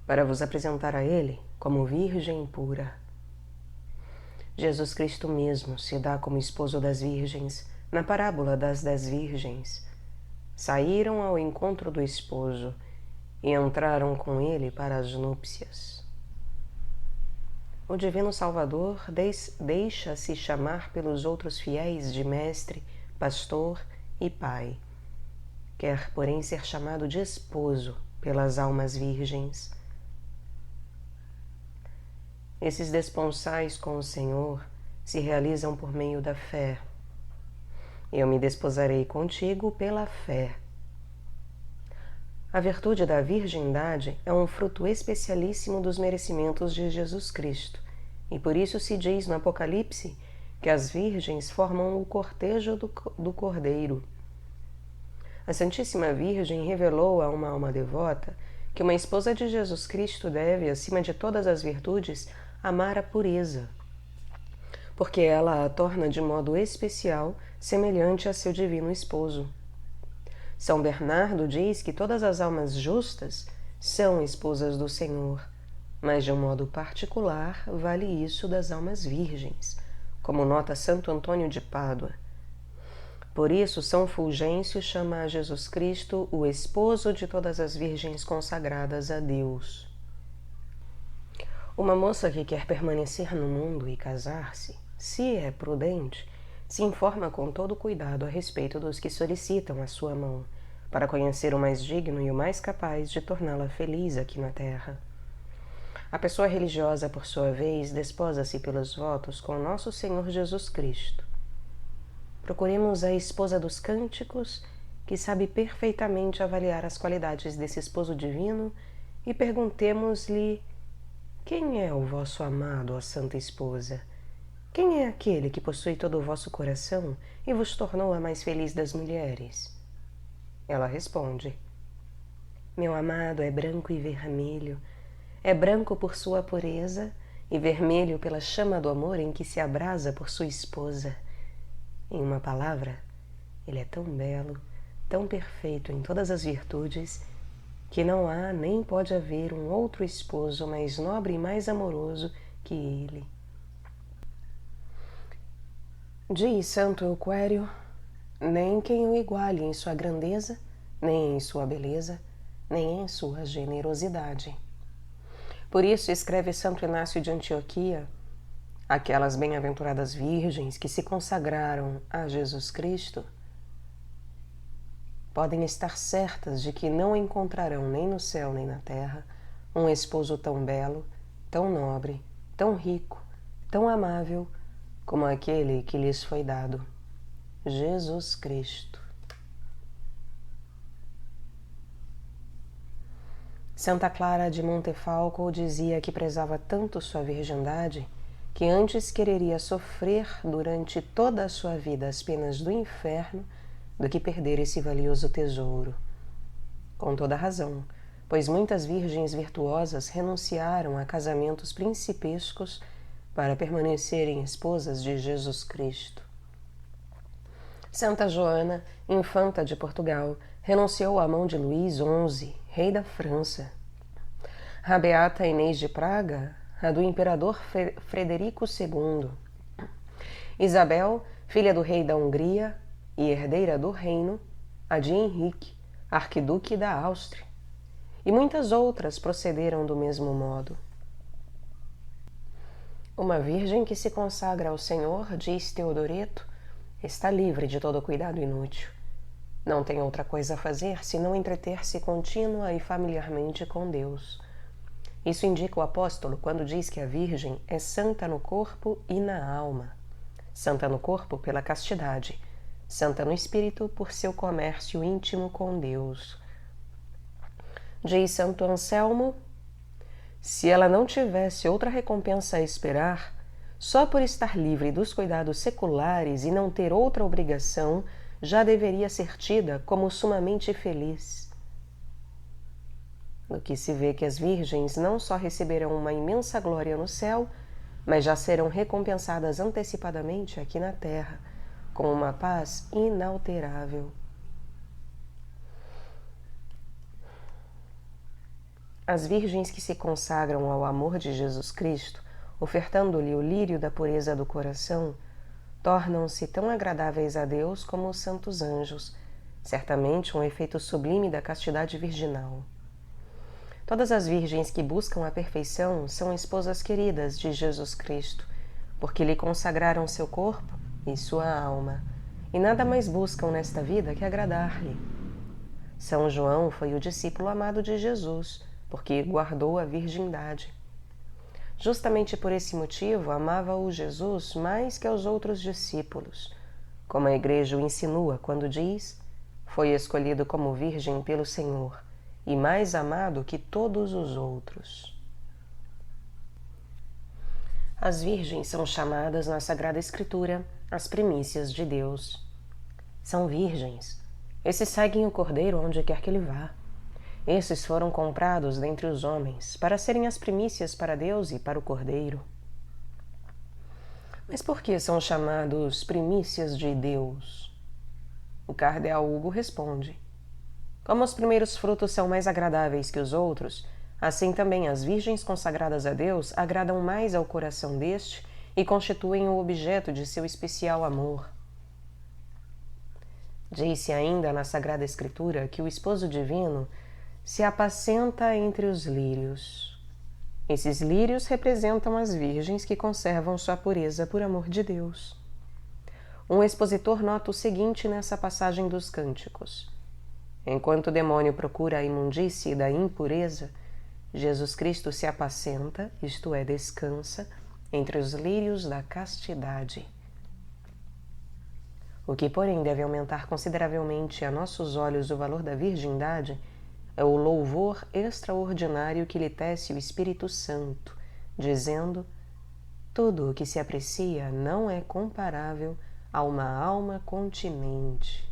para vos apresentar a Ele como virgem pura. Jesus Cristo mesmo se dá como esposo das virgens na parábola das 10 virgens. Saíram ao encontro do esposo e entraram com ele para as núpcias. O Divino Salvador deixa-se chamar pelos outros fiéis de mestre, pastor e pai. Quer, porém, ser chamado de esposo pelas almas virgens. Esses desponsais com o Senhor se realizam por meio da fé. Eu me desposarei contigo pela fé. A virtude da virgindade é um fruto especialíssimo dos merecimentos de Jesus Cristo, e por isso se diz no Apocalipse que as virgens formam o cortejo do Cordeiro. A Santíssima Virgem revelou a uma alma devota que uma esposa de Jesus Cristo deve, acima de todas as virtudes, amar a pureza, porque ela a torna de modo especial semelhante a seu divino esposo. São Bernardo diz que todas as almas justas são esposas do Senhor, mas de um modo particular vale isso das almas virgens, como nota Santo Antônio de Pádua. Por isso, São Fulgêncio chama a Jesus Cristo o esposo de todas as virgens consagradas a Deus. Uma moça que quer permanecer no mundo e casar-se, se é prudente, se informa com todo cuidado a respeito dos que solicitam a sua mão, para conhecer o mais digno e o mais capaz de torná-la feliz aqui na terra. A pessoa religiosa, por sua vez, desposa-se pelos votos com nosso Senhor Jesus Cristo. Procuremos a esposa dos cânticos, que sabe perfeitamente avaliar as qualidades desse esposo divino, e perguntemos-lhe: quem é o vosso amado, ó Santa Esposa? Quem é aquele que possui todo o vosso coração e vos tornou a mais feliz das mulheres? Ela responde: meu amado é branco e vermelho. É branco por sua pureza e vermelho pela chama do amor em que se abrasa por sua esposa. Em uma palavra, ele é tão belo, tão perfeito em todas as virtudes, que não há nem pode haver um outro esposo mais nobre e mais amoroso que ele. Diz Santo Euquério: nem quem o iguale em sua grandeza, nem em sua beleza, nem em sua generosidade. Por isso escreve Santo Inácio de Antioquia: aquelas bem-aventuradas virgens que se consagraram a Jesus Cristo podem estar certas de que não encontrarão nem no céu nem na terra um esposo tão belo, tão nobre, tão rico, tão amável como aquele que lhes foi dado, Jesus Cristo. Santa Clara de Montefalco dizia que prezava tanto sua virgindade que antes quereria sofrer durante toda a sua vida as penas do inferno do que perder esse valioso tesouro. Com toda razão, pois muitas virgens virtuosas renunciaram a casamentos principescos para permanecerem esposas de Jesus Cristo. Santa Joana, infanta de Portugal, renunciou à mão de Luís XI, rei da França. A beata Inês de Praga, a do imperador Frederico II. Isabel, filha do rei da Hungria e herdeira do reino, a de Henrique, arquiduque da Áustria. E muitas outras procederam do mesmo modo. Uma virgem que se consagra ao Senhor, diz Teodoreto, está livre de todo cuidado inútil. Não tem outra coisa a fazer senão entreter-se contínua e familiarmente com Deus. Isso indica o apóstolo quando diz que a virgem é santa no corpo e na alma. Santa no corpo pela castidade, santa no espírito por seu comércio íntimo com Deus. Diz Santo Anselmo: se ela não tivesse outra recompensa a esperar, só por estar livre dos cuidados seculares e não ter outra obrigação, já deveria ser tida como sumamente feliz. Do que se vê que as virgens não só receberão uma imensa glória no céu, mas já serão recompensadas antecipadamente aqui na terra, com uma paz inalterável. As virgens que se consagram ao amor de Jesus Cristo, ofertando-lhe o lírio da pureza do coração, tornam-se tão agradáveis a Deus como os santos anjos, certamente um efeito sublime da castidade virginal. Todas as virgens que buscam a perfeição são esposas queridas de Jesus Cristo, porque lhe consagraram seu corpo e sua alma, e nada mais buscam nesta vida que agradar-lhe. São João foi o discípulo amado de Jesus, porque guardou a virgindade. Justamente por esse motivo amava-o Jesus mais que aos outros discípulos, como a Igreja o insinua quando diz: foi escolhido como virgem pelo Senhor e mais amado que todos os outros. As virgens são chamadas na Sagrada Escritura as primícias de Deus. São virgens. Esses seguem o Cordeiro onde quer que ele vá. Esses foram comprados dentre os homens para serem as primícias para Deus e para o Cordeiro. Mas por que são chamados primícias de Deus? O cardeal Hugo responde: como os primeiros frutos são mais agradáveis que os outros, assim também as virgens consagradas a Deus agradam mais ao coração deste e constituem o objeto de seu especial amor. Diz-se ainda na Sagrada Escritura que o esposo divino se apacenta entre os lírios. Esses lírios representam as virgens que conservam sua pureza por amor de Deus. Um expositor nota o seguinte nessa passagem dos Cânticos: enquanto o demônio procura a imundície da impureza, Jesus Cristo se apacenta, isto é, descansa, entre os lírios da castidade. O que, porém, deve aumentar consideravelmente a nossos olhos o valor da virgindade é o louvor extraordinário que lhe tece o Espírito Santo, dizendo: tudo o que se aprecia não é comparável a uma alma continente.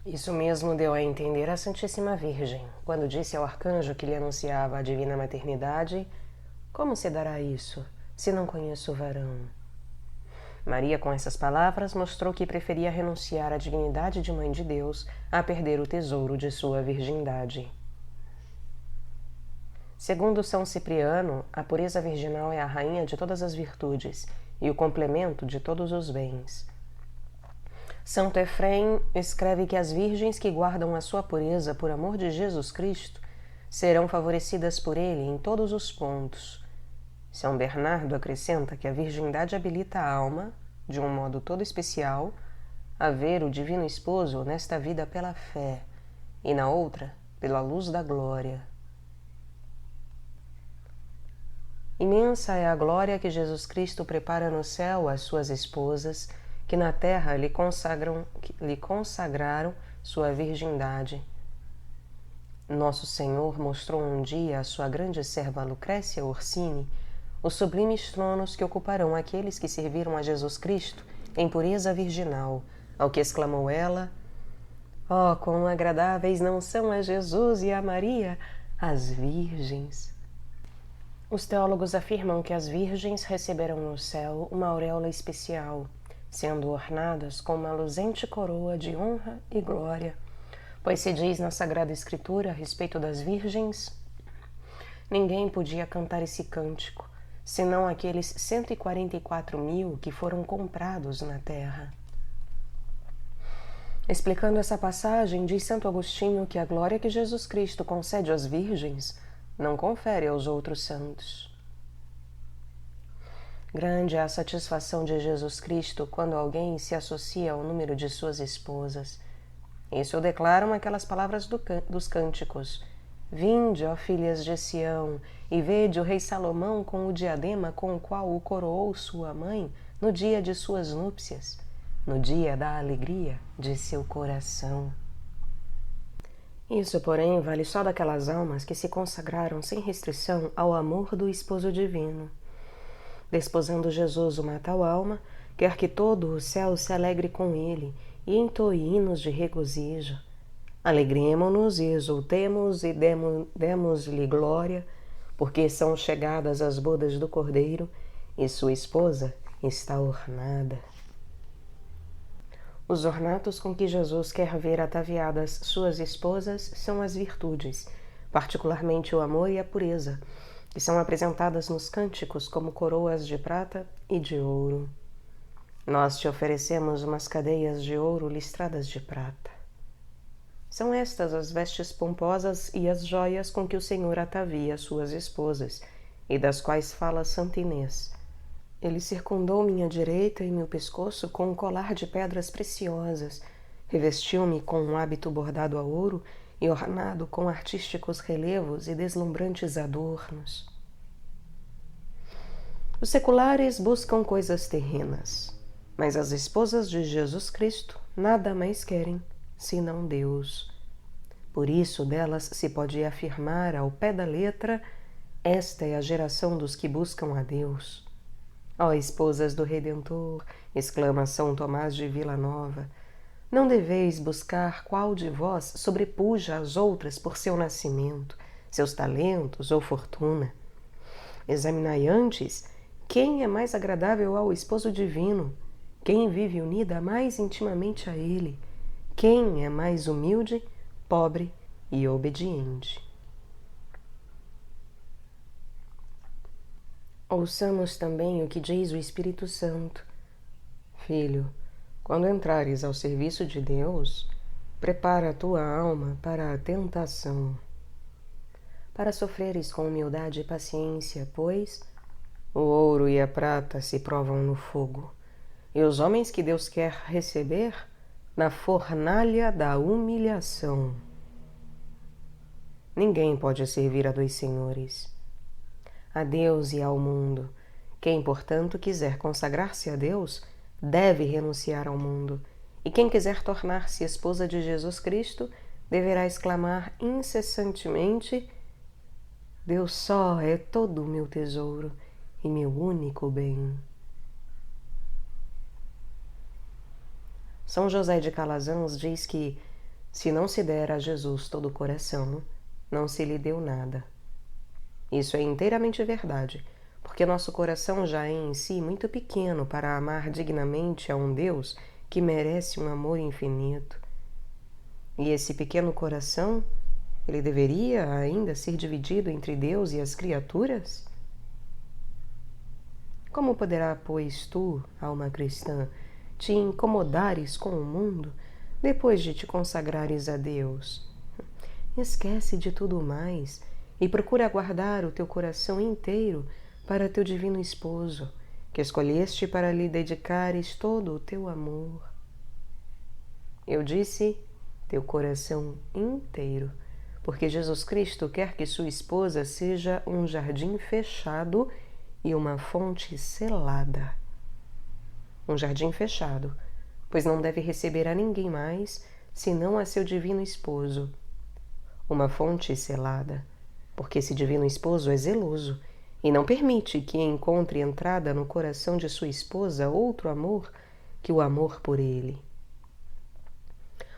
Isso mesmo deu a entender a Santíssima Virgem, quando disse ao arcanjo que lhe anunciava a divina maternidade: como se dará isso, se não conheço o varão? Maria, com essas palavras, mostrou que preferia renunciar à dignidade de Mãe de Deus a perder o tesouro de sua virgindade. Segundo São Cipriano, a pureza virginal é a rainha de todas as virtudes e o complemento de todos os bens. Santo Efrém escreve que as virgens que guardam a sua pureza por amor de Jesus Cristo serão favorecidas por ele em todos os pontos. São Bernardo acrescenta que a virgindade habilita a alma, de um modo todo especial, a ver o Divino Esposo nesta vida pela fé e na outra pela luz da glória. Imensa é a glória que Jesus Cristo prepara no céu às suas esposas, que na terra lhe consagraram sua virgindade. Nosso Senhor mostrou um dia à sua grande serva Lucrécia Orsini os sublimes tronos que ocuparão aqueles que serviram a Jesus Cristo em pureza virginal, ao que exclamou ela: "Oh, quão agradáveis não são a Jesus e a Maria, as virgens!" Os teólogos afirmam que as virgens receberão no céu uma auréola especial, sendo ornadas com uma luzente coroa de honra e glória, pois se diz na Sagrada Escritura a respeito das virgens: ninguém podia cantar esse cântico, senão aqueles 144.000 que foram comprados na terra. Explicando essa passagem, diz Santo Agostinho que a glória que Jesus Cristo concede às virgens não confere aos outros santos. Grande é a satisfação de Jesus Cristo quando alguém se associa ao número de suas esposas. Isso declaram aquelas palavras dos cânticos: "Vinde, ó filhas de Sião, e vede o rei Salomão com o diadema com o qual o coroou sua mãe no dia de suas núpcias, no dia da alegria de seu coração." Isso, porém, vale só daquelas almas que se consagraram sem restrição ao amor do esposo divino. Desposando Jesus uma tal alma, quer que todo o céu se alegre com ele e entoe hinos de regozijo. Alegremo-nos e exultemos e demos-lhe glória, porque são chegadas as bodas do Cordeiro e sua esposa está ornada. Os ornatos com que Jesus quer ver ataviadas suas esposas são as virtudes, particularmente o amor e a pureza, que são apresentadas nos cânticos como coroas de prata e de ouro. Nós te oferecemos umas cadeias de ouro listradas de prata. São estas as vestes pomposas e as joias com que o Senhor atavia suas esposas, e das quais fala Santa Inês. Ele circundou minha direita e meu pescoço com um colar de pedras preciosas, revestiu-me com um hábito bordado a ouro e ornado com artísticos relevos e deslumbrantes adornos. Os seculares buscam coisas terrenas, mas as esposas de Jesus Cristo nada mais querem senão Deus. Por isso delas se pode afirmar ao pé da letra: esta é a geração dos que buscam a Deus. Ó esposas do Redentor, exclama São Tomás de Vila Nova, não deveis buscar qual de vós sobrepuja as outras por seu nascimento, seus talentos ou fortuna. Examinai antes quem é mais agradável ao esposo divino, quem vive unida mais intimamente a ele, quem é mais humilde, pobre e obediente. Ouçamos também o que diz o Espírito Santo. Filho, quando entrares ao serviço de Deus, prepara a tua alma para a tentação, para sofreres com humildade e paciência, pois o ouro e a prata se provam no fogo, e os homens que Deus quer receber na fornalha da humilhação. Ninguém pode servir a dois senhores, a Deus e ao mundo. Quem, portanto, quiser consagrar-se a Deus, deve renunciar ao mundo, e quem quiser tornar-se esposa de Jesus Cristo, deverá exclamar incessantemente: Deus só é todo o meu tesouro e meu único bem. São José de Calazans diz que, se não se der a Jesus todo o coração, não se lhe deu nada. Isso é inteiramente verdade, porque nosso coração já é em si muito pequeno para amar dignamente a um Deus que merece um amor infinito. E esse pequeno coração, ele deveria ainda ser dividido entre Deus e as criaturas? Como poderá, pois, tu, alma cristã, te incomodares com o mundo depois de te consagrares a Deus? Esquece de tudo mais e procura guardar o teu coração inteiro para teu divino esposo, que escolheste para lhe dedicares todo o teu amor. Eu disse teu coração inteiro, porque Jesus Cristo quer que sua esposa seja um jardim fechado e uma fonte selada. Um jardim fechado, pois não deve receber a ninguém mais, senão a seu divino esposo. Uma fonte selada, porque esse divino esposo é zeloso e não permite que encontre entrada no coração de sua esposa outro amor que o amor por ele.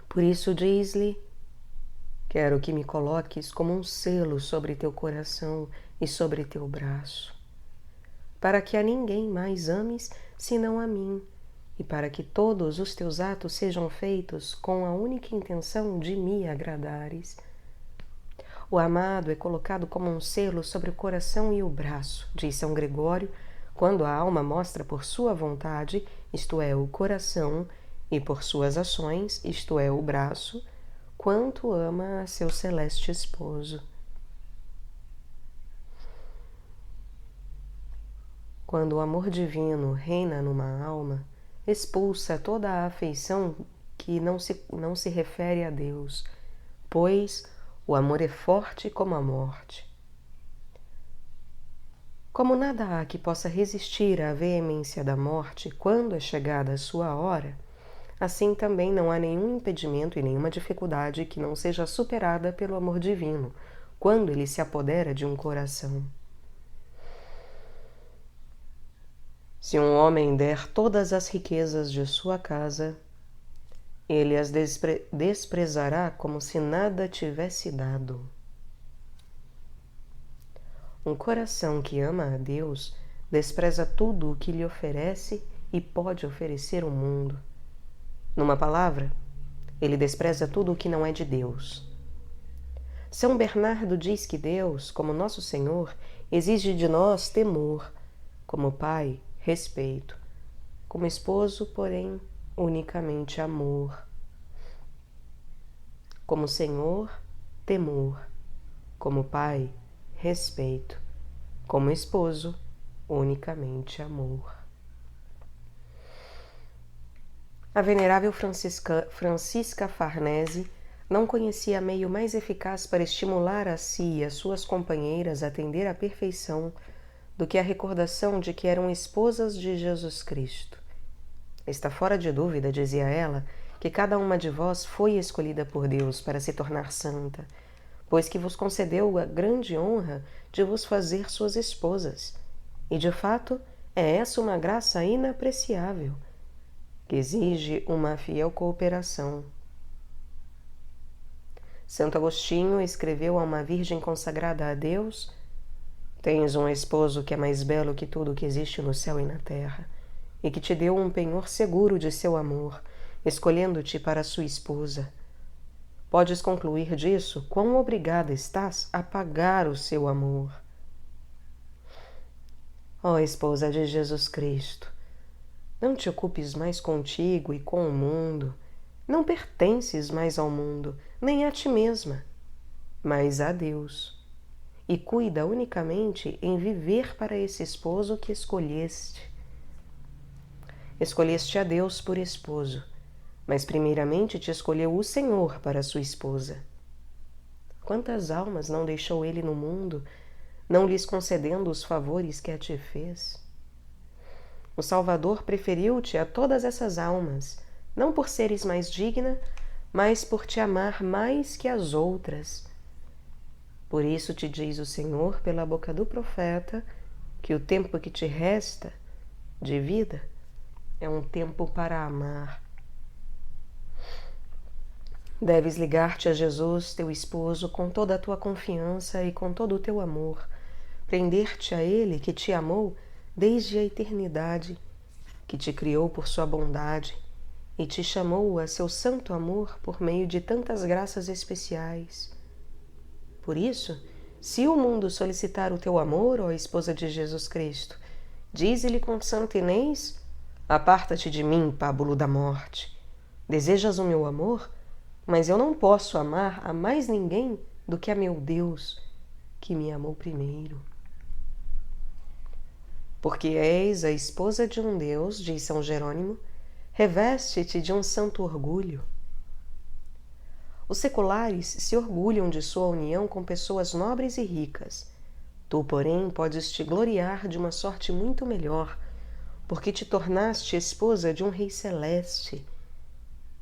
Por isso diz-lhe: quero que me coloques como um selo sobre teu coração e sobre teu braço, para que a ninguém mais ames senão a mim, e para que todos os teus atos sejam feitos com a única intenção de me agradares. O amado é colocado como um selo sobre o coração e o braço, diz São Gregório, quando a alma mostra por sua vontade, isto é, o coração, e por suas ações, isto é, o braço, quanto ama a seu celeste esposo. Quando o amor divino reina numa alma, expulsa toda a afeição que não se refere a Deus, pois o amor é forte como a morte. Como nada há que possa resistir à veemência da morte quando é chegada a sua hora, assim também não há nenhum impedimento e nenhuma dificuldade que não seja superada pelo amor divino, quando ele se apodera de um coração. Se um homem der todas as riquezas de sua casa, ele as desprezará como se nada tivesse dado. Um coração que ama a Deus despreza tudo o que lhe oferece e pode oferecer o mundo. Numa palavra, ele despreza tudo o que não é de Deus. São Bernardo diz que Deus, como nosso Senhor, exige de nós temor, como pai, respeito, como esposo, porém, unicamente amor. Como Senhor, temor, como pai, respeito, como esposo, unicamente amor. A venerável Francisca Farnese não conhecia meio mais eficaz para estimular a si e as suas companheiras a atender à perfeição do que a recordação de que eram esposas de Jesus Cristo. Está fora de dúvida, dizia ela, que cada uma de vós foi escolhida por Deus para se tornar santa, pois que vos concedeu a grande honra de vos fazer suas esposas. E, de fato, é essa uma graça inapreciável, que exige uma fiel cooperação. Santo Agostinho escreveu a uma virgem consagrada a Deus: tens um esposo que é mais belo que tudo que existe no céu e na terra, e que te deu um penhor seguro de seu amor, escolhendo-te para sua esposa. Podes concluir disso quão obrigada estás a pagar o seu amor. Ó esposa de Jesus Cristo, não te ocupes mais contigo e com o mundo, não pertences mais ao mundo, nem a ti mesma, mas a Deus. E cuida unicamente em viver para esse esposo que escolheste. Escolheste a Deus por esposo, mas primeiramente te escolheu o Senhor para sua esposa. Quantas almas não deixou ele no mundo, não lhes concedendo os favores que a ti fez? O Salvador preferiu-te a todas essas almas, não por seres mais digna, mas por te amar mais que as outras. Por isso te diz o Senhor pela boca do profeta que o tempo que te resta de vida é um tempo para amar. Deves ligar-te a Jesus, teu esposo, com toda a tua confiança e com todo o teu amor, prender-te a Ele que te amou desde a eternidade, que te criou por sua bondade e te chamou a seu santo amor por meio de tantas graças especiais. Por isso, se o mundo solicitar o teu amor, ó esposa de Jesus Cristo, dize-lhe com Santo Inês: aparta-te de mim, pábulo da morte. Desejas o meu amor, mas eu não posso amar a mais ninguém do que a meu Deus, que me amou primeiro. Porque és a esposa de um Deus, diz São Jerônimo, reveste-te de um santo orgulho. Os seculares se orgulham de sua união com pessoas nobres e ricas. Tu, porém, podes te gloriar de uma sorte muito melhor, porque te tornaste esposa de um rei celeste.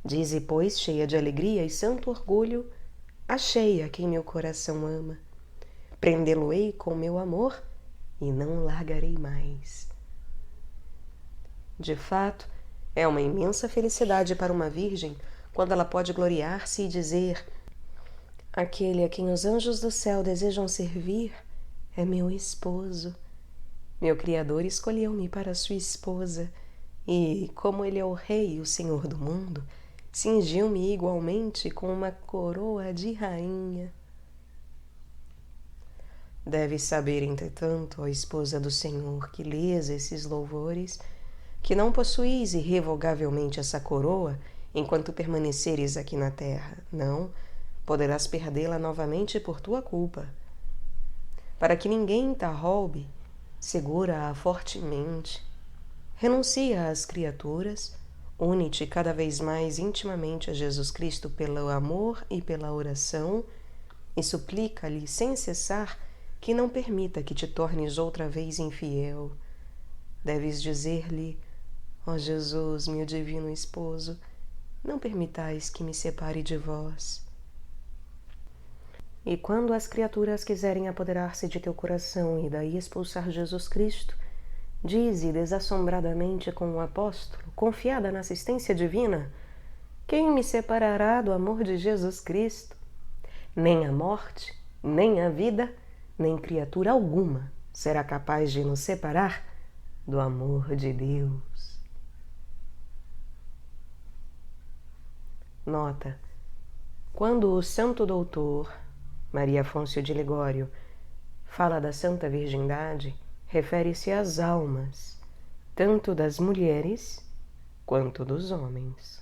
Dize, pois, cheia de alegria e santo orgulho, achei a quem meu coração ama. Prendê-lo-ei com meu amor e não largarei mais. De fato, é uma imensa felicidade para uma virgem quando ela pode gloriar-se e dizer: aquele a quem os anjos do céu desejam servir é meu esposo. Meu Criador escolheu-me para sua esposa e, como ele é o Rei e o Senhor do mundo, cingiu-me igualmente com uma coroa de rainha. Deves saber, entretanto, ó esposa do Senhor, que lês esses louvores, que não possuís irrevogavelmente essa coroa enquanto permaneceres aqui na terra. Não, poderás perdê-la novamente por tua culpa. Para que ninguém t'a roube, segura-a fortemente. Renuncia às criaturas, une-te cada vez mais intimamente a Jesus Cristo pelo amor e pela oração, e suplica-lhe sem cessar que não permita que te tornes outra vez infiel. Deves dizer-lhe: ó Jesus, meu divino esposo, não permitais que me separe de vós. E quando as criaturas quiserem apoderar-se de teu coração e daí expulsar Jesus Cristo, dize desassombradamente com o apóstolo, confiada na assistência divina: quem me separará do amor de Jesus Cristo? Nem a morte, nem a vida, nem criatura alguma será capaz de nos separar do amor de Deus. Nota: quando o santo doutor Maria Afonso de Ligório fala da santa virgindade, refere-se às almas, tanto das mulheres quanto dos homens.